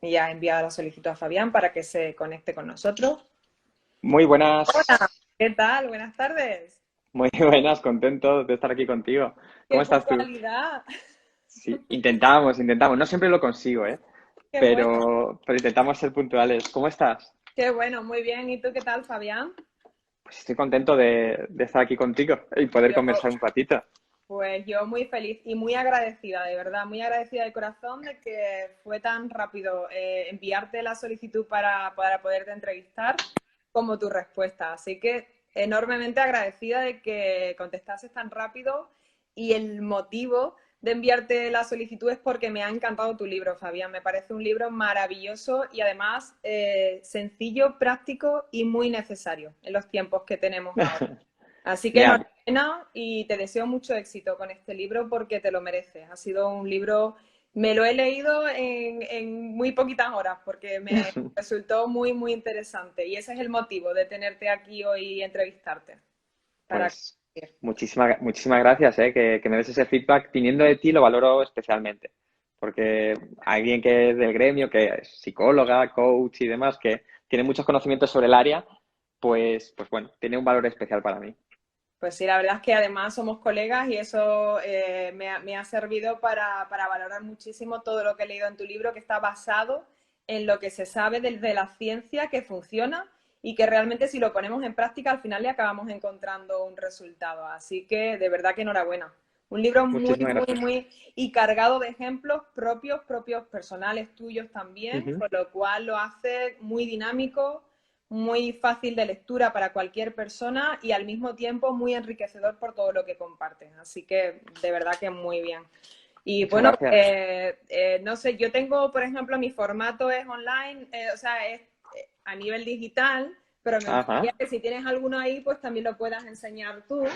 y ya he enviado la solicitud a Fabián para que se conecte con nosotros. Muy buenas, Hola, ¿qué tal? Buenas tardes. muy buenas, contento de estar aquí contigo. Qué ¿Cómo estás tú? puntualidad. Sí, intentamos. No siempre lo consigo, ¿eh? Qué bueno, Pero intentamos ser puntuales. ¿Cómo estás? qué bueno, muy bien. ¿Y tú qué tal, Fabián? Pues estoy contento de estar aquí contigo y poder Yo, conversar un ratito. pues yo muy feliz y muy agradecida, de verdad, muy agradecida de corazón de que fue tan rápido enviarte la solicitud para poderte entrevistar como tu respuesta. Así que enormemente agradecida de que contestases tan rápido y el motivo de enviarte la solicitud es porque me ha encantado tu libro, Fabián. Me parece un libro maravilloso y además sencillo, práctico y muy necesario en los tiempos que tenemos ahora. Así que Genial. enhorabuena y te deseo mucho éxito con este libro porque te lo mereces. Ha sido un libro, me lo he leído en muy poquitas horas porque me resultó muy, muy interesante y ese es el motivo de tenerte aquí hoy y entrevistarte. Para... Pues muchísimas gracias, ¿eh? Que me des ese feedback. Viniendo de ti lo valoro especialmente. Porque alguien que es del gremio, que es psicóloga, coach y demás, que tiene muchos conocimientos sobre el área, pues bueno, tiene un valor especial para mí. Pues sí, la verdad es que además somos colegas y eso me ha servido para valorar muchísimo todo lo que he leído en tu libro, que está basado en lo que se sabe desde la ciencia que funciona y que realmente si lo ponemos en práctica al final le acabamos encontrando un resultado. Así que de verdad que enhorabuena. Un libro muy, Muchísimas muy, gracias. muy y cargado de ejemplos propios, personales tuyos también, Ujú. con lo cual lo hace muy dinámico, muy fácil de lectura para cualquier persona y al mismo tiempo muy enriquecedor por todo lo que comparten. Así que de verdad que muy bien. Y Muchas bueno, gracias. no sé, yo tengo, por ejemplo, mi formato es online, o sea, es a nivel digital, pero me gustaría Ajá. que si tienes alguno ahí, pues también lo puedas enseñar tú. El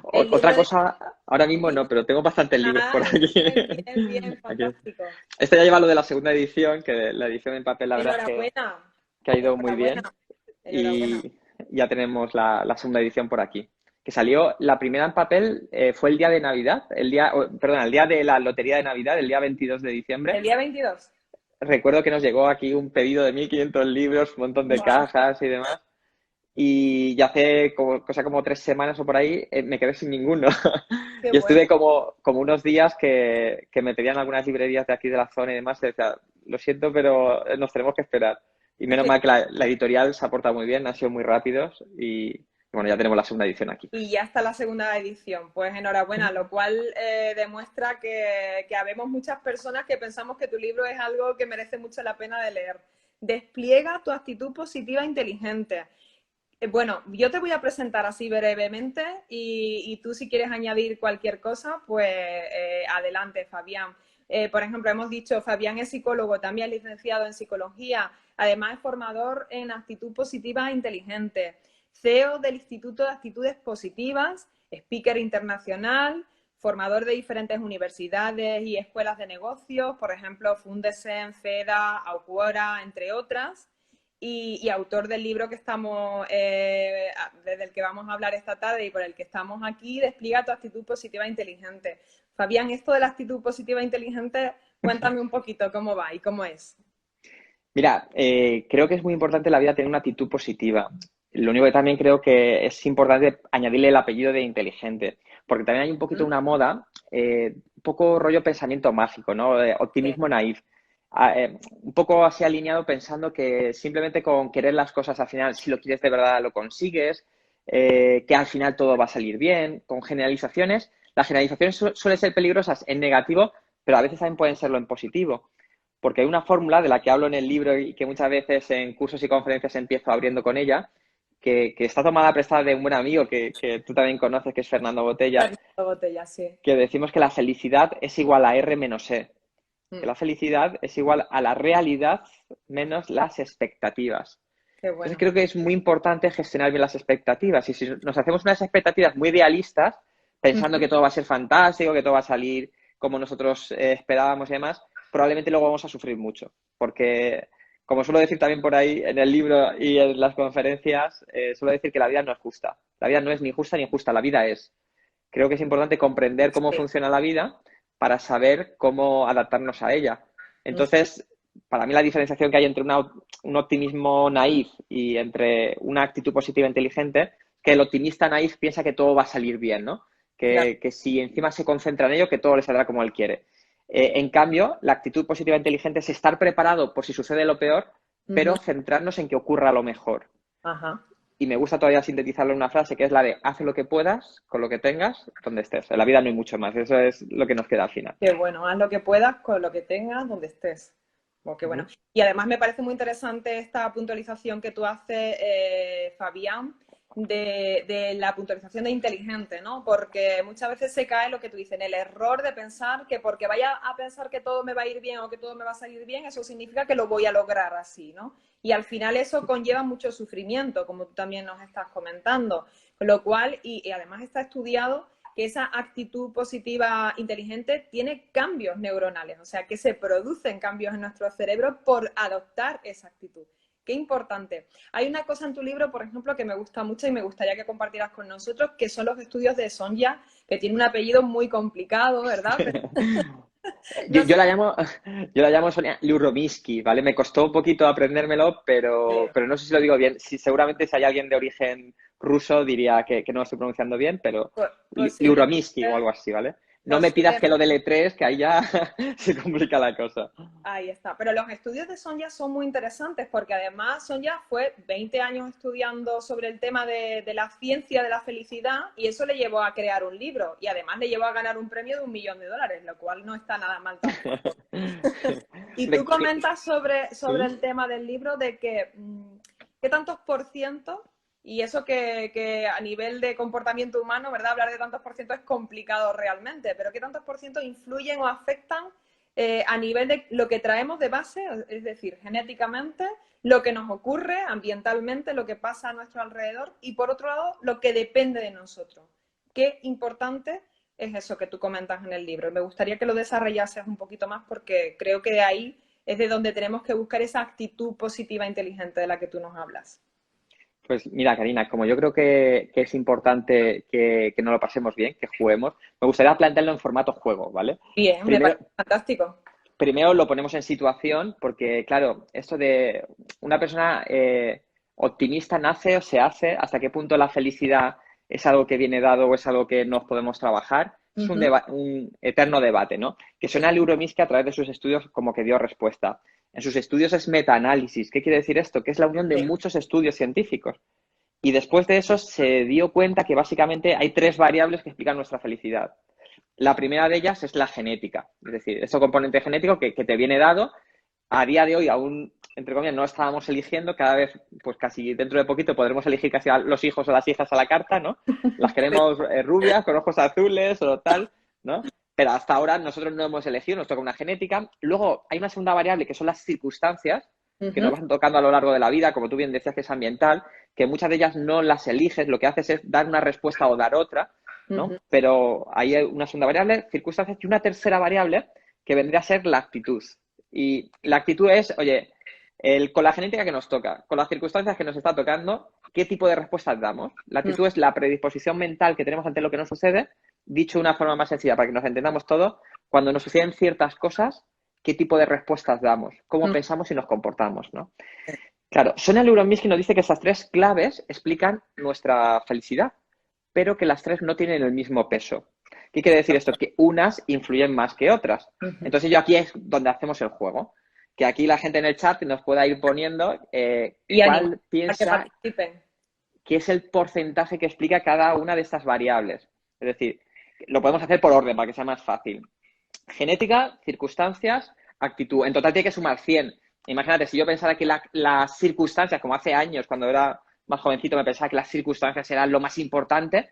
Otra libro de... cosa, ahora mismo no, pero tengo bastantes libros por Ah, aquí. bien, bien, Aquí. fantástico. Este ya lleva lo de la segunda edición, que la edición en papel la verdad es Enhorabuena, que ha ido muy enhorabuena, bien enhorabuena. y ya tenemos la segunda edición por aquí. Que salió, la primera en papel fue el día de Navidad, perdón, el día de la lotería de Navidad, el día 22 de diciembre. El día 22. Recuerdo que nos llegó aquí un pedido de 1.500 libros, un montón de Wow, cajas y demás. Y ya hace cosa como 3 semanas o por ahí me quedé sin ninguno. qué Y bueno. estuve como unos días que me pedían algunas librerías de aquí de la zona y demás. Y decía, lo siento, pero nos tenemos que esperar. Y menos mal que la editorial se ha portado muy bien, han sido muy rápidos y bueno, ya tenemos la segunda edición aquí. Y ya está la segunda edición. Pues enhorabuena, lo cual demuestra que habemos muchas personas que pensamos que tu libro es algo que merece mucho la pena de leer. Despliega tu actitud positiva e inteligente. Bueno, yo te voy a presentar así brevemente y tú si quieres añadir cualquier cosa, pues adelante, Fabián. Por ejemplo, hemos dicho, Fabián es psicólogo, también licenciado en psicología, además es formador en actitud positiva e inteligente, CEO del Instituto de Actitudes Positivas, speaker internacional, formador de diferentes universidades y escuelas de negocios, por ejemplo, Fundesen, FEDA, Auquora, entre otras y autor del libro que estamos, desde el que vamos a hablar esta tarde y por el que estamos aquí, Despliega tu actitud positiva e inteligente. Fabián, esto de la actitud positiva e inteligente, cuéntame un poquito cómo va y cómo es. Mira, creo que es muy importante en la vida tener una actitud positiva. Lo único que también creo que es importante añadirle el apellido de inteligente, porque también hay un poquito ¿Mm? una moda, un poco rollo pensamiento mágico, ¿no? Sí, Optimismo naif. Un poco así alineado pensando que simplemente con querer las cosas al final, si lo quieres de verdad, lo consigues, que al final todo va a salir bien, con generalizaciones. Las generalizaciones suelen ser peligrosas en negativo, pero a veces también pueden serlo en positivo porque hay una fórmula de la que hablo en el libro y que muchas veces en cursos y conferencias empiezo abriendo con ella, que está tomada prestada de un buen amigo que tú también conoces, que es Fernando Botella, Fernando Botella, sí. que decimos que la felicidad es igual a R menos E, que Mm, la felicidad es igual a la realidad menos las expectativas. qué Entonces bueno. creo que es muy importante gestionar bien las expectativas y si nos hacemos unas expectativas muy idealistas, pensando Mm, que todo va a ser fantástico, que todo va a salir como nosotros esperábamos y demás, probablemente luego vamos a sufrir mucho. Porque, como suelo decir también por ahí en el libro y en las conferencias, suelo decir que la vida no es justa. La vida no es ni justa ni injusta, la vida es. Creo que es importante comprender cómo sí. funciona la vida para saber cómo adaptarnos a ella. Mm, Entonces, para mí la diferenciación que hay entre un optimismo naif y entre una actitud positiva inteligente, que el optimista naif piensa que todo va a salir bien, ¿no? Claro. Que si encima se concentra en ello, que todo le saldrá como él quiere. En cambio, la actitud positiva inteligente es estar preparado por si sucede lo peor, pero Ujú. centrarnos en que ocurra lo mejor. Ajá. Y me gusta todavía sintetizarlo en una frase que es la de haz lo que puedas, con lo que tengas, donde estés. En la vida no hay mucho más. Eso es lo que nos queda al final. Qué bueno, haz lo que puedas con lo que tengas, donde estés. Oh, qué bueno. Ujú. Y además me parece muy interesante esta puntualización que tú haces, Fabián, de la puntualización de inteligente, ¿no? Porque muchas veces se cae lo que tú dices, en el error de pensar que porque vaya a pensar que todo me va a ir bien o que todo me va a salir bien, eso significa que lo voy a lograr así, ¿no? Y al final eso conlleva mucho sufrimiento, como tú también nos estás comentando. Con lo cual, y además está estudiado que esa actitud positiva inteligente tiene cambios neuronales, o sea, que se producen cambios en nuestro cerebro por adoptar esa actitud. Qué importante. Hay una cosa en tu libro, por ejemplo, que me gusta mucho y me gustaría que compartieras con nosotros, que son los estudios de Sonja, que tiene un apellido muy complicado, ¿verdad? Pero Yo, no yo sé. la llamo, yo la llamo Sonia Luromisky, ¿vale? Me costó un poquito aprendérmelo, pero no sé si lo digo bien. Si, seguramente si hay alguien de origen ruso diría que no lo estoy pronunciando bien, pero Luromisky o Posiblemente, algo así, ¿vale? No me pidas que posiblemente. lo deletres, que ahí ya se complica la cosa. Ahí está. Pero los estudios de Sonja son muy interesantes porque además Sonja fue 20 años estudiando sobre el tema de la ciencia de la felicidad y eso le llevó a crear un libro y además le llevó a ganar un premio de $1.000.000, lo cual no está nada mal tampoco. Y tú Hombre, comentas sobre ¿sí? el tema del libro de que qué tantos por ciento, y eso que a nivel de comportamiento humano, ¿verdad? Hablar de tantos por ciento es complicado realmente, pero qué tantos por ciento influyen o afectan a nivel de lo que traemos de base, es decir, genéticamente, lo que nos ocurre ambientalmente, lo que pasa a nuestro alrededor y por otro lado, lo que depende de nosotros. Qué importante es eso que tú comentas en el libro. Me gustaría que lo desarrollases un poquito más porque creo que de ahí es de donde tenemos que buscar esa actitud positiva e inteligente de la que tú nos hablas. Pues mira, Karina, como yo creo que es importante que nos lo pasemos bien, que juguemos, me gustaría plantearlo en formato juego, ¿vale? Bien, me Primero, parece fantástico. primero lo ponemos en situación, porque claro, esto de una persona optimista nace o se hace, hasta qué punto la felicidad es algo que viene dado o es algo que nos podemos trabajar, es Uh -huh. un eterno debate, ¿no? Que suena a Neuromisky a través de sus estudios como que dio respuesta. En sus estudios es metaanálisis. ¿Qué quiere decir esto? Que es la unión de Sí. muchos estudios científicos. Y después de eso se dio cuenta que básicamente hay tres variables que explican nuestra felicidad. La primera de ellas es la genética, es decir, ese componente genético que te viene dado. A día de hoy aún, entre comillas, no estábamos eligiendo, cada vez, pues casi dentro de poquito podremos elegir casi a los hijos o las hijas a la carta, ¿no? Las queremos rubias, con ojos azules o tal, ¿no? Pero hasta ahora nosotros no hemos elegido, nos toca una genética. Luego hay una segunda variable que son las circunstancias Uh que nos -huh. van tocando a lo largo de la vida, como tú bien decías que es ambiental, que muchas de ellas no las eliges, lo que haces es dar una respuesta o dar otra, Uh ¿no? -huh. Pero hay una segunda variable, circunstancias, y una tercera variable que vendría a ser la actitud. Y la actitud es, oye, con la genética que nos toca, con las circunstancias que nos está tocando, ¿qué tipo de respuestas damos? La actitud es la predisposición mental que tenemos ante lo que nos sucede, dicho de una forma más sencilla para que nos entendamos todo, cuando nos suceden ciertas cosas, ¿qué tipo de respuestas damos? ¿Cómo Uh pensamos y nos comportamos, ¿no? Claro, Sonia Luromisky nos dice que estas tres claves explican nuestra felicidad, pero que las tres no tienen el mismo peso. ¿Qué quiere decir esto? Que unas influyen más que otras. -huh. Entonces yo aquí es donde hacemos el juego. Que aquí la gente en el chat nos pueda ir poniendo Y animar cuál a que piensa participen. que es el porcentaje que explica cada una de estas variables. Es decir, lo podemos hacer por orden para que sea más fácil. Genética, circunstancias, actitud. En total tiene que sumar 100. Imagínate, si yo pensara que las circunstancias, como hace años, cuando era más jovencito, me pensaba que las circunstancias eran lo más importante,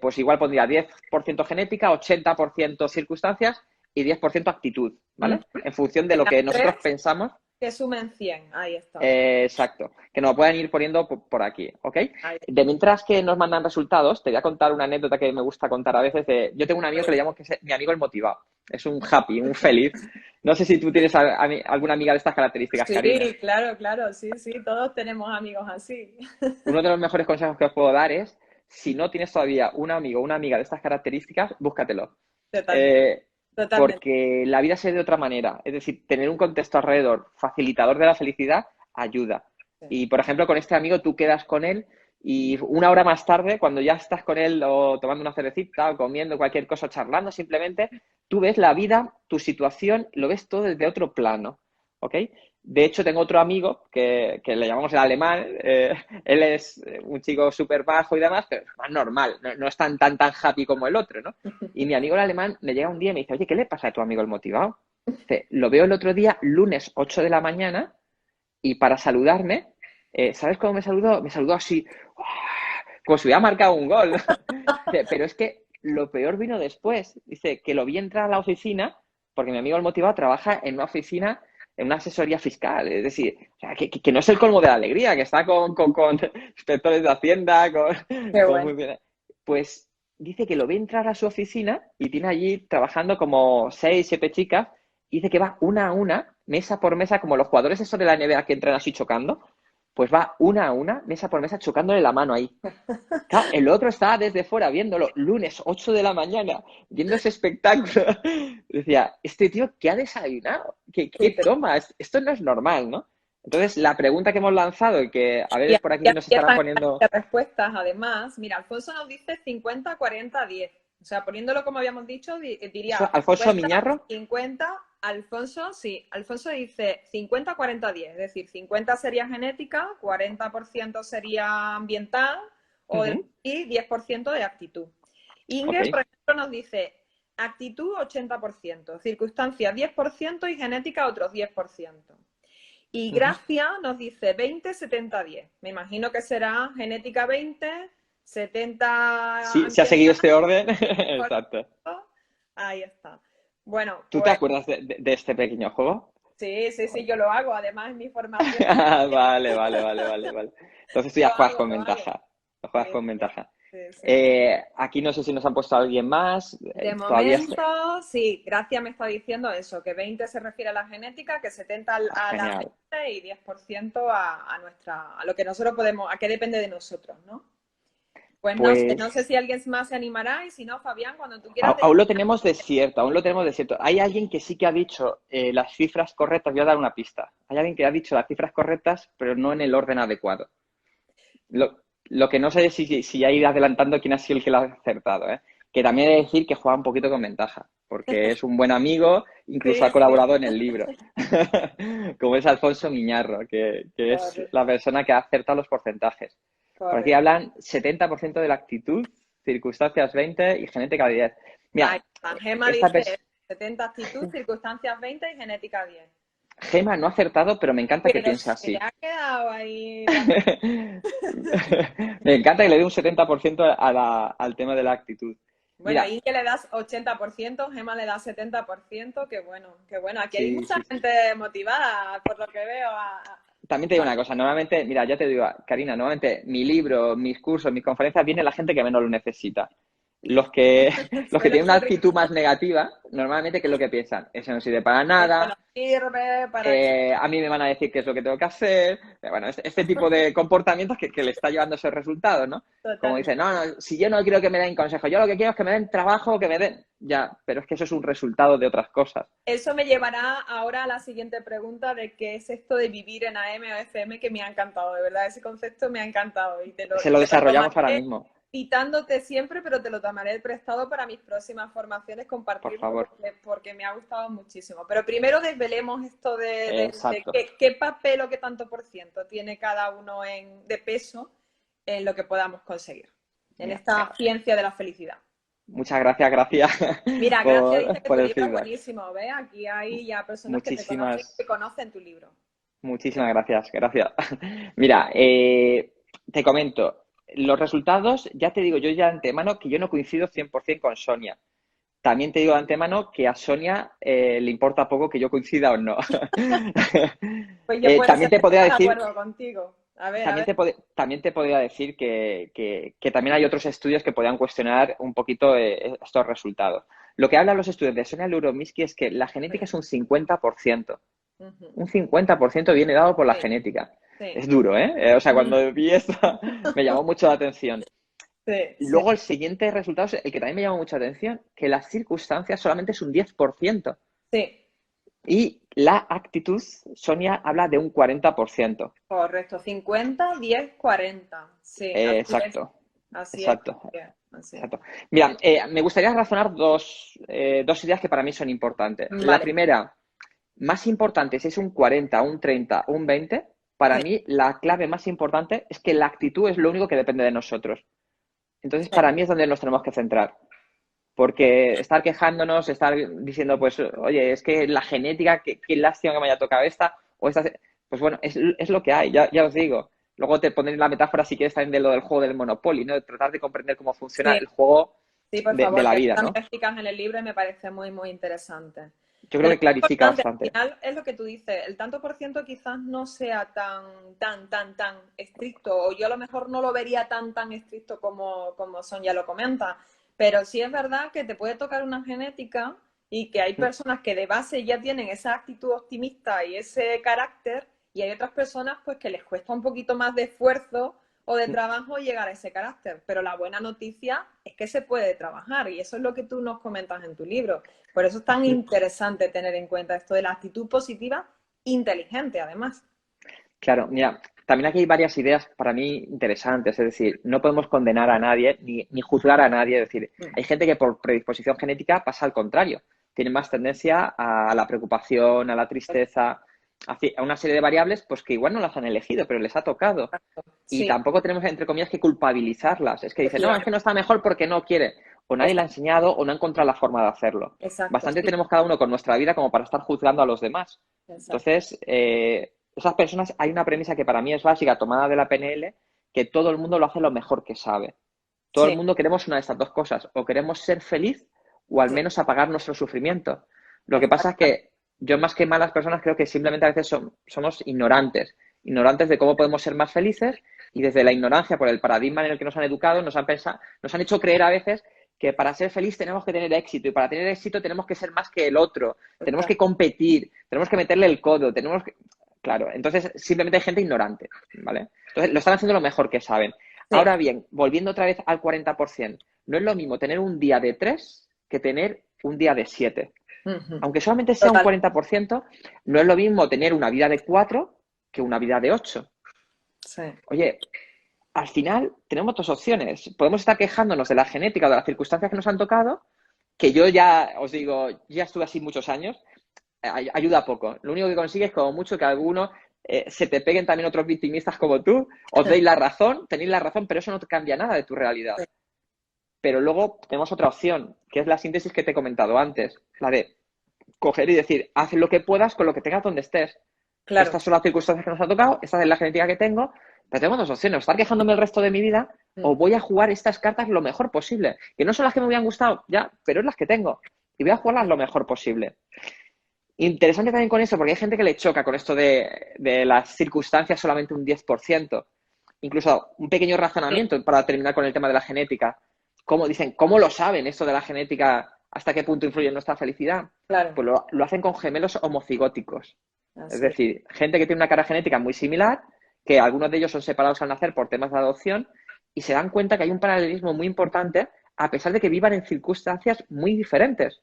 pues igual pondría 10% genética, 80% circunstancias y 10% actitud, Uh ¿vale? -huh. En función de De lo las que nosotros tres, pensamos. que sumen 100. Ahí está. Exacto, que nos lo puedan ir poniendo por aquí, ¿ok? Ahí De está. mientras que nos mandan resultados, te voy a contar una anécdota que me gusta contar a veces. Yo tengo un amigo que le llamo que es mi amigo el motivado, es un happy, un feliz. No sé si tú tienes alguna amiga de estas características, Karina. Sí, claro, claro, sí, sí, todos tenemos amigos así. Uno de los mejores consejos que os puedo dar es, si no tienes todavía un amigo o una amiga de estas características, búscatelo. Totalmente. Eh, Totalmente. porque la vida se ve de otra manera. Es decir, tener un contexto alrededor facilitador de la felicidad ayuda. Sí. Y, por ejemplo, con este amigo tú quedas con él y una hora más tarde, cuando ya estás con él o tomando una cervecita o comiendo cualquier cosa, charlando, simplemente tú ves la vida, tu situación, lo ves todo desde otro plano, ¿ok? De hecho, tengo otro amigo que le llamamos el alemán. Él es un chico súper bajo y demás, pero es más normal, no es tan happy como el otro, ¿no? Y mi amigo el alemán me llega un día y me dice, oye, ¿qué le pasa a tu amigo el motivado? Dice, lo veo el otro día, lunes 8 de la mañana, y para saludarme, ¿sabes cómo me saludó? Me saludó así, como si hubiera marcado un gol. Dice, pero es que lo peor vino después. Dice que lo vi entrar a la oficina, porque mi amigo el motivado trabaja en una oficina, en una asesoría fiscal. Es decir, o sea, que no es el colmo de la alegría, que está con inspectores de Hacienda, Qué con bueno. muy bien. Pues dice que lo ve entrar a su oficina y tiene allí trabajando como 6, 7 chicas. Y dice que va una a una, mesa por mesa, como los jugadores esos de la NBA que entran así chocando, pues va una a una, mesa por mesa, chocándole la mano ahí. Claro, el otro estaba desde fuera viéndolo, lunes 8 de la mañana, viendo ese espectáculo. Decía, este tío, ¿qué ha desayunado? ¿Qué Sí, toma? Esto no es normal, ¿no? Entonces, la pregunta que hemos lanzado y que a y ver por aquí aquí nos estarán empiezan poniendo. las respuestas, además. Mira, Alfonso nos dice 50-40-10. O sea, poniéndolo como habíamos dicho, ¿Eso, diría Alfonso Miñarro? 50. Alfonso, sí. Alfonso dice 50-40-10. Es decir, 50 sería genética, 40% sería ambiental Ujú. y 10% de actitud. Ok. Inge, por ejemplo, nos dice actitud 80%, circunstancias 10% y genética otros 10%. Y Ujú. Gracia nos dice 20-70-10. Me imagino que será genética 20, 70 Sí, si ha seguido ambiental. este orden. Exacto. Ahí está. Bueno, ¿Tú te pues acuerdas de este pequeño juego? sí, sí, sí, yo lo hago. Además, en mi formación Vale. Entonces tú ya juegas con lo hago. ventaja. Lo juegas Sí, con ventaja. sí, sí. Aquí no sé si nos han puesto a alguien más. De Todavía momento, sí, Gracia me está diciendo eso, que 20 se refiere a la genética, que 70 a la genial. mente y 10% a lo que nosotros podemos, a qué depende de nosotros, ¿no? Pues no sé Pues si alguien más se animará y si no, Fabián, cuando tú quieras. aún lo tenemos desierto, aún lo tenemos desierto. Hay alguien que sí que ha dicho las cifras correctas. Voy a dar una pista. Hay alguien que ha dicho las cifras correctas, pero no en el orden adecuado. Lo que no sé es si ya ir adelantando quién ha sido el que lo ha acertado, ¿eh? Que también he de decir que juega un poquito con ventaja, porque es un buen amigo, incluso Sí, ha sí, colaborado en el libro, como es Alfonso Miñarro, que es la correcto, persona que ha acertado los porcentajes. Por aquí correcto. hablan 70% de la actitud, circunstancias 20 y genética 10. Ahí Mira, está. Gema esta dice persona, 70 actitud, circunstancias 20 y genética 10. Gema no ha acertado, pero me encanta que Pero piense se le así. ha quedado ahí Me encanta que le dé un 70% al tema de la actitud. Bueno, Mira, ahí que le das 80%, Gema le da 70%, qué bueno, qué bueno. Aquí hay sí, mucha sí. gente motivada, por lo que veo. También te digo una cosa, normalmente, mira, ya te digo, Karina, normalmente mi libro, mis cursos, mis conferencias, viene la gente que menos lo necesita. Los que, los que Suele tienen una ser actitud más negativa, normalmente, ¿qué es lo que piensan? Eso no sirve para esto no nada, sirve para eso. a mí me van a decir qué es lo que tengo que hacer. Bueno, este tipo de comportamientos que le está llevando esos resultados, ¿no? Como dicen, Totalmente. no, si yo no quiero que me den consejos, yo lo que quiero es que me den trabajo, que me den. Ya, pero es que eso es un resultado de otras cosas. Eso me llevará ahora a la siguiente pregunta de qué es esto de vivir en AM o FM, que me ha encantado, de verdad, ese concepto me ha encantado y Se lo te lo desarrollamos ahora tomaré mismo, citándote siempre, pero te lo tomaré prestado para mis próximas formaciones, por compartirlo favor. porque me ha gustado muchísimo. Pero primero desvelemos esto de Exacto. qué papel o qué tanto por ciento tiene cada uno de peso en lo que podamos conseguir, en Mira, esta ciencia de la felicidad. muchas gracias, gracias Mira, Gracia dice que por tu el libro es feedback. buenísimo, ¿ves? Aquí hay ya personas que te conocen y Muchísimas, que conocen tu libro. muchísimas gracias, gracias. Mira, te comento, los resultados, ya te digo yo ya de antemano que yo no coincido 100% con Sonia. También te digo de antemano que a Sonia le importa poco que yo coincida o no. Pues yo puedo También ser te podría de decir acuerdo contigo. A ver. también te podría decir que también hay otros estudios que podrían cuestionar un poquito estos resultados. Lo que hablan los estudios de Sonia Luromisky es que la genética es un 50%. Ujú. Un 50% viene dado por la Sí, genética. sí. Es duro, ¿eh? O sea, cuando vi esto me llamó mucho la atención. Sí, sí, Luego el siguiente resultado es el que también me llama mucha atención, que las circunstancias solamente es un 10% sí, y la actitud, Sonia, habla de un 40%. correcto. 50, 10, 40. Sí, así es. Exacto, Así es. exacto, Así es. Así es. exacto. Mira, me gustaría razonar dos ideas que para mí son importantes. La Vale. primera, más importante, si es un 40, un 30, un 20, para Sí, mí la clave más importante es que la actitud es lo único que depende de nosotros. Entonces, sí, para mí es donde nos tenemos que centrar. Porque estar quejándonos, estar diciendo, pues, oye, es que la genética, qué lástima que me haya tocado esta, o esta, pues bueno, es lo que hay, ya os digo. Luego te ponen la metáfora, si quieres, también de lo del juego del Monopoly, ¿no? De tratar de comprender cómo funciona sí, el juego sí, por de favor, la que eso vida, también ¿no? lo explicas en el libro y me parece muy, muy interesante. Yo creo Pero que es clarifica importante, al bastante. final es lo que tú dices, el tanto por ciento quizás no sea tan estricto, o yo a lo mejor no lo vería tan estricto como Sonia lo comenta, pero sí es verdad que te puede tocar una genética y que hay personas que de base ya tienen esa actitud optimista y ese carácter, y hay otras personas pues que les cuesta un poquito más de esfuerzo o de trabajo llegar a ese carácter, pero la buena noticia es que se puede trabajar y eso es lo que tú nos comentas en tu libro. Por eso es tan interesante tener en cuenta esto de la actitud positiva inteligente, además. Claro, mira, también aquí hay varias ideas para mí interesantes, es decir, no podemos condenar a nadie ni juzgar a nadie, es decir, Mm. hay gente que por predisposición genética pasa al contrario, tiene más tendencia a la preocupación, a la tristeza, a una serie de variables pues que igual no las han elegido, pero les ha tocado. Y Sí, tampoco tenemos, entre comillas, que culpabilizarlas. Es que dicen, no, es que efectivamente. no está mejor porque no quiere. O nadie le ha Exacto, enseñado o no ha encontrado la forma de hacerlo. exacto, Bastante sí, tenemos cada uno con nuestra vida como para estar juzgando a los demás. exacto. Entonces, esas personas, hay una premisa que para mí es básica, tomada de la PNL, que todo el mundo lo hace lo mejor que sabe. Todo el Sí, mundo queremos una de estas dos cosas, o queremos ser feliz o al sí, menos apagar nuestro sufrimiento. Lo que pasa es exacto. que yo más que malas personas creo que simplemente a veces somos ignorantes, ignorantes de cómo podemos ser más felices y desde la ignorancia por el paradigma en el que nos han educado nos han hecho creer a veces que para ser feliz tenemos que tener éxito y para tener éxito tenemos que ser más que el otro, tenemos que Exacto. competir, tenemos que meterle el codo, tenemos que... Claro, entonces simplemente hay gente ignorante, ¿vale? Entonces lo están haciendo lo mejor que saben. Sí. Ahora bien, volviendo otra vez al 40%, no es lo mismo tener un día de 3 que tener un día de 7. Ujú. Aunque solamente sea un Total. 40%, no es lo mismo tener una vida de 4 que una vida de 8. Sí. Oye, al final tenemos dos opciones. Podemos estar quejándonos de la genética o de las circunstancias que nos han tocado, que yo ya os digo, ya estuve así muchos años, ayuda poco. Lo único que consigues es como mucho que algunos se te peguen también otros victimistas como tú, os deis la razón, tenéis la razón, pero eso no te cambia nada de tu realidad. Sí. Pero luego tenemos otra opción, que es la síntesis que te he comentado antes, la de coger y decir, haz lo que puedas con lo que tengas donde estés. Claro. Estas son las circunstancias que nos ha tocado, esta es la genética que tengo, pero tengo dos opciones, o estar quejándome el resto de mi vida o Mm. voy a jugar estas cartas lo mejor posible, que no son las que me hubieran gustado, ya, pero es las que tengo y voy a jugarlas lo mejor posible. Interesante también con eso, porque hay gente que le choca con esto de las circunstancias solamente un 10%. Incluso un pequeño Sí, razonamiento para terminar con el tema de la genética. ¿Cómo dicen, cómo lo saben esto de la genética? ¿Hasta qué punto influye en nuestra felicidad? claro. Pues lo hacen con gemelos homocigóticos. Es Así es. decir, gente que tiene una cara genética muy similar, que algunos de ellos son separados al nacer por temas de adopción, y se dan cuenta que hay un paralelismo muy importante a pesar de que vivan en circunstancias muy diferentes.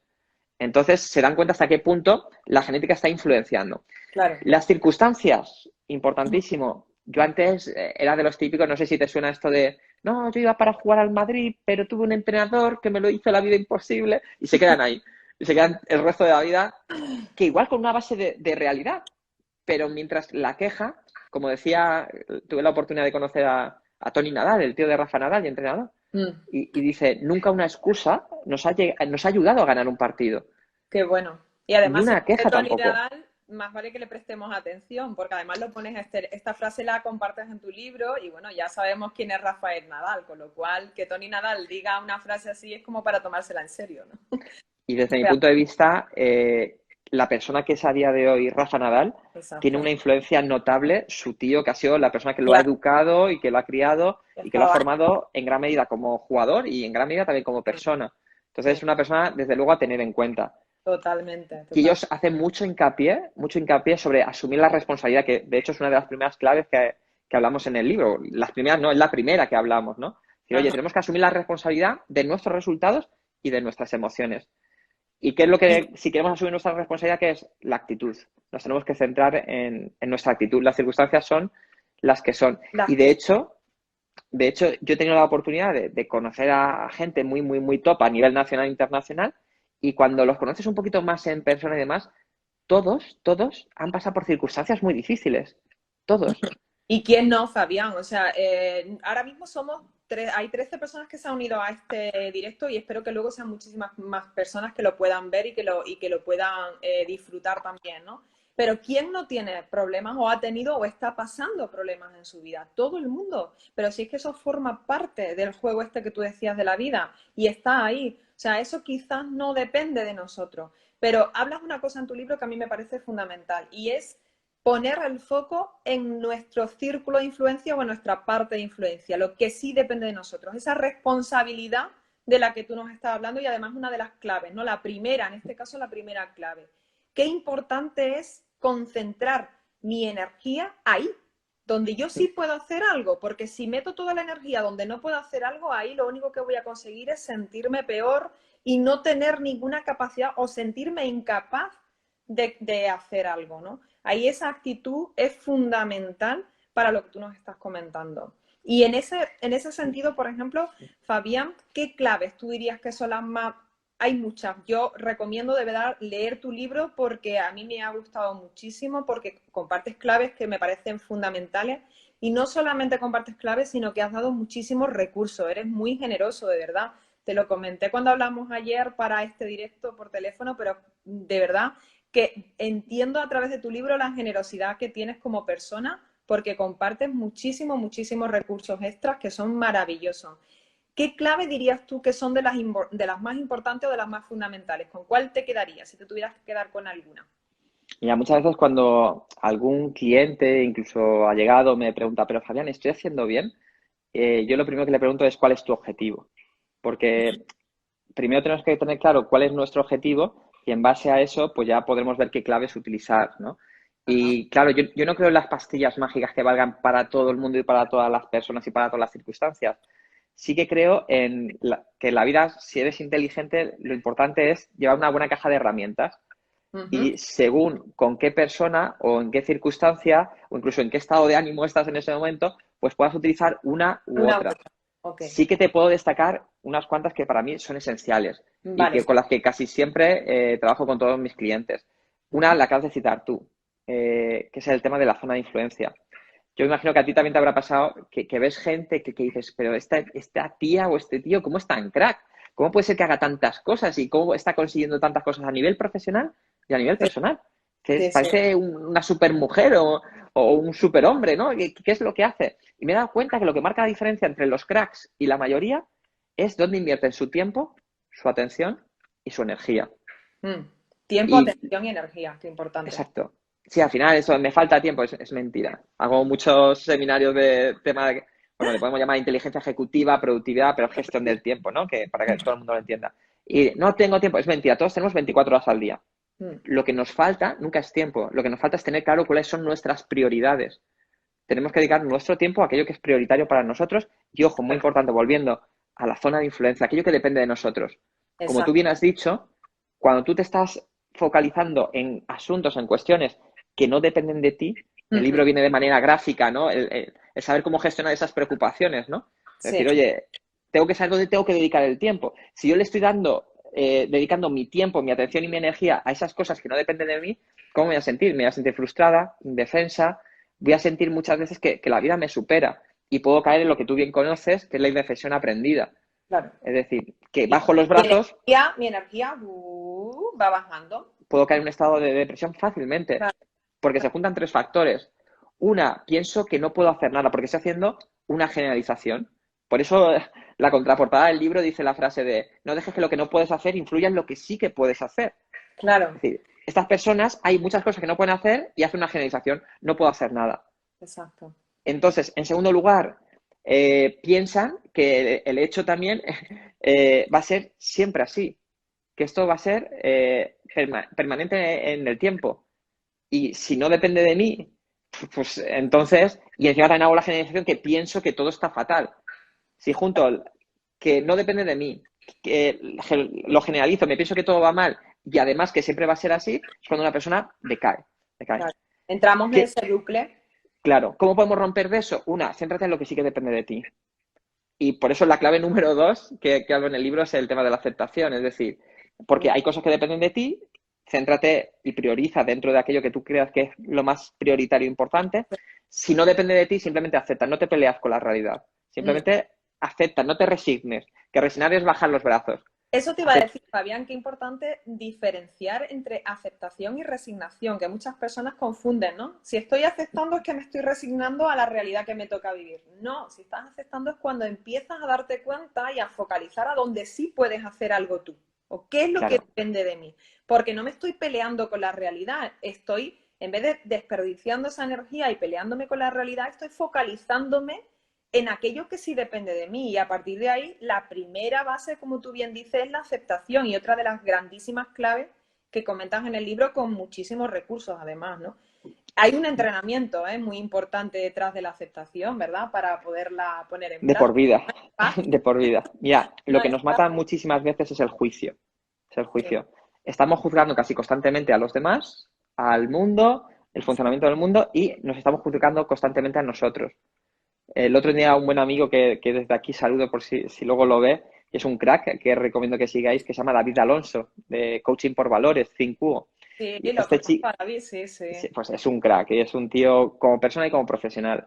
Entonces se dan cuenta hasta qué punto la genética está influenciando. Claro. Las circunstancias, importantísimo. Yo antes era de los típicos, no sé si te suena esto de, no, yo iba para jugar al Madrid, pero tuve un entrenador que me lo hizo la vida imposible y se quedan ahí. Y se quedan el resto de la vida, que igual con una base de realidad, pero mientras la queja, como decía, tuve la oportunidad de conocer a Tony Nadal, el tío de Rafa Nadal y entrenador, Mm. y dice, nunca una excusa nos ha ayudado a ganar un partido. Qué bueno. Y Ni además, una según de queja Tony tampoco. Nadal, más vale que le prestemos atención, porque además lo pones, esta frase la compartes en tu libro y bueno, ya sabemos quién es Rafael Nadal, con lo cual que Tony Nadal diga una frase así es como para tomársela en serio, ¿no? Y desde O mi sea, punto de vista, la persona que es a día de hoy Rafa Nadal tiene exacto. una influencia notable, su tío, que ha sido la persona que lo ha Claro, educado y que lo ha criado ya y que lo ha estaba formado en gran medida como jugador y en gran medida también como persona. Entonces sí, es una persona, desde luego, a tener en cuenta. totalmente, Y total. ellos hacen mucho hincapié sobre asumir la responsabilidad, que de hecho es una de las primeras claves que hablamos en el libro. Las primeras no, es la primera que hablamos, ¿no? decir, oye, tenemos que asumir la responsabilidad de nuestros resultados y de nuestras emociones. ¿Y qué es lo que, si queremos asumir nuestra responsabilidad, qué es? La actitud. Nos tenemos que centrar en nuestra actitud. Las circunstancias son las que son. Las Y que... de hecho, yo he tenido la oportunidad de conocer a gente muy, muy, muy top a nivel nacional e internacional, y cuando los conoces un poquito más en persona y demás, todos han pasado por circunstancias muy difíciles. Todos. ¿Y quién no, Fabián? O sea, ahora mismo hay 13 personas que se han unido a este directo y espero que luego sean muchísimas más personas que lo puedan ver y que lo puedan disfrutar también, ¿no? Pero ¿quién no tiene problemas o ha tenido o está pasando problemas en su vida? Todo el mundo. Pero si es que eso forma parte del juego este que tú decías de la vida y está ahí. O sea, eso quizás no depende de nosotros. Pero hablas una cosa en tu libro que a mí me parece fundamental y es poner el foco en nuestro círculo de influencia o en nuestra parte de influencia, lo que sí depende de nosotros, esa responsabilidad de la que tú nos estás hablando y además una de las claves, ¿no? La primera, en este caso la primera clave. Qué importante es concentrar mi energía ahí, donde yo sí puedo hacer algo, porque si meto toda la energía donde no puedo hacer algo, ahí lo único que voy a conseguir es sentirme peor y no tener ninguna capacidad o sentirme incapaz de hacer algo, ¿no? Ahí esa actitud es fundamental para lo que tú nos estás comentando. Y en ese sentido, por ejemplo, Fabián, ¿qué claves tú dirías que son las más... Hay muchas. Yo recomiendo de verdad leer tu libro porque a mí me ha gustado muchísimo, porque compartes claves que me parecen fundamentales. Y no solamente compartes claves, sino que has dado muchísimos recursos. Eres muy generoso, de verdad. Te lo comenté cuando hablamos ayer para este directo por teléfono, pero de verdad que entiendo a través de tu libro la generosidad que tienes como persona, porque compartes muchísimos recursos extras que son maravillosos. ¿Qué clave dirías tú que son de las más importantes o de las más fundamentales? ¿Con cuál te quedarías si te tuvieras que quedar con alguna? Mira, muchas veces cuando algún cliente, incluso ha llegado, me pregunta, pero Fabián, ¿estoy haciendo bien? Yo lo primero que le pregunto es cuál es tu objetivo. Porque primero tenemos que tener claro cuál es nuestro objetivo y en base a eso, pues ya podremos ver qué claves utilizar, ¿no? Ajá. Y claro, yo no creo en las pastillas mágicas que valgan para todo el mundo y para todas las personas y para todas las circunstancias. Sí que creo que en la vida, si eres inteligente, lo importante es llevar una buena caja de herramientas Uh-huh. y según con qué persona o en qué circunstancia o incluso en qué estado de ánimo estás en ese momento, pues puedas utilizar una u Una otra. buena. Ok. Sí que te puedo destacar unas cuantas que para mí son esenciales y Vale. que con las que casi siempre trabajo con todos mis clientes. Una Uh-huh. la acabas de citar tú, que es el tema de la zona de influencia. Yo imagino que a ti también te habrá pasado que ves gente que dices, pero esta tía o este tío, ¿cómo es tan crack? ¿Cómo puede ser que haga tantas cosas y cómo está consiguiendo tantas cosas a nivel profesional y a nivel Sí, personal? Que sí, sí. parece una supermujer o un superhombre, ¿no? ¿Qué es lo que hace? Y me he dado cuenta que lo que marca la diferencia entre los cracks y la mayoría es dónde invierten su tiempo, su atención y su energía. Mm. Tiempo, Y atención y energía, qué importante. exacto. Sí, al final eso, me falta tiempo, es mentira. Hago muchos seminarios de tema de, bueno, le podemos llamar inteligencia ejecutiva, productividad, pero gestión del tiempo, ¿no? Que para que todo el mundo lo entienda. Y no tengo tiempo, es mentira, todos tenemos 24 horas al día. Mm. Lo que nos falta nunca es tiempo, lo que nos falta es tener claro cuáles son nuestras prioridades. Tenemos que dedicar nuestro tiempo a aquello que es prioritario para nosotros y, ojo, muy importante, volviendo a la zona de influencia, aquello que depende de nosotros. Como tú Exacto. bien has dicho, cuando tú te estás focalizando en asuntos, en cuestiones que no dependen de ti, el Ujú. libro viene de manera gráfica, ¿no? El saber cómo gestionar esas preocupaciones, ¿no? Es Sí, decir, oye, tengo que saber dónde tengo que dedicar el tiempo. Si yo le estoy dedicando mi tiempo, mi atención y mi energía a esas cosas que no dependen de mí, ¿cómo me voy a sentir? Me voy a sentir frustrada, indefensa, voy a sentir muchas veces que la vida me supera y puedo caer en lo que tú bien conoces, que es la indefensión aprendida. claro. Es decir, que Y bajo los brazos mi energía va bajando. puedo caer en un estado de depresión fácilmente, Claro, porque se juntan tres factores. Una, pienso que no puedo hacer nada, porque estoy haciendo una generalización. Por eso la contraportada del libro dice la frase de no dejes que lo que no puedes hacer influya en lo que sí que puedes hacer. claro, Es decir, estas personas hay muchas cosas que no pueden hacer y hacen una generalización, no puedo hacer nada. exacto. Entonces, en segundo lugar, piensan que el hecho también va a ser siempre así, que esto va a ser permanente en el tiempo. Y si no depende de mí, pues entonces, y encima también hago la generalización que pienso que todo está fatal. Si junto que no depende de mí, que lo generalizo, me pienso que todo va mal y además que siempre va a ser así, es cuando una persona decae. Claro. Entramos en ese bucle. Claro, ¿cómo podemos romper de eso? Una, céntrate en lo que sí que depende de ti. Y por eso la clave número 2 que hablo en el libro es el tema de la aceptación. Es decir, porque hay cosas que dependen de ti, céntrate y prioriza dentro de aquello que tú creas que es lo más prioritario e importante. Si no depende de ti, simplemente acepta, no te peleas con la realidad. Simplemente acepta, no te resignes. Que resignar es bajar los brazos. Eso te iba a decir, Fabián, qué importante diferenciar entre aceptación y resignación, que muchas personas confunden, ¿no? Si estoy aceptando es que me estoy resignando a la realidad que me toca vivir. No, si estás aceptando es cuando empiezas a darte cuenta y a focalizar a donde sí puedes hacer algo tú. ¿O qué es lo que depende de mí? Porque no me estoy peleando con la realidad, estoy, en vez de desperdiciando esa energía y peleándome con la realidad, estoy focalizándome en aquello que sí depende de mí. Y a partir de ahí, la primera base, como tú bien dices, es la aceptación. Y otra de las grandísimas claves que comentas en el libro con muchísimos recursos, además, ¿no? Hay un entrenamiento muy importante detrás de la aceptación, ¿verdad? Para poderla poner en De por vida, práctica. de por vida. Mira, lo No que es nos mata muchísimas veces es el juicio. Es el juicio. Estamos juzgando casi constantemente a los demás, al mundo, el funcionamiento del mundo y nos estamos juzgando constantemente a nosotros. El otro día un buen amigo que desde aquí saludo por si luego lo ve, que es un crack que recomiendo que sigáis, que se llama David Alonso, de Coaching por Valores, Think-Hugo. Sí, Y lo este conozco chico, a David, sí. pues es un crack, y es un tío como persona y como profesional.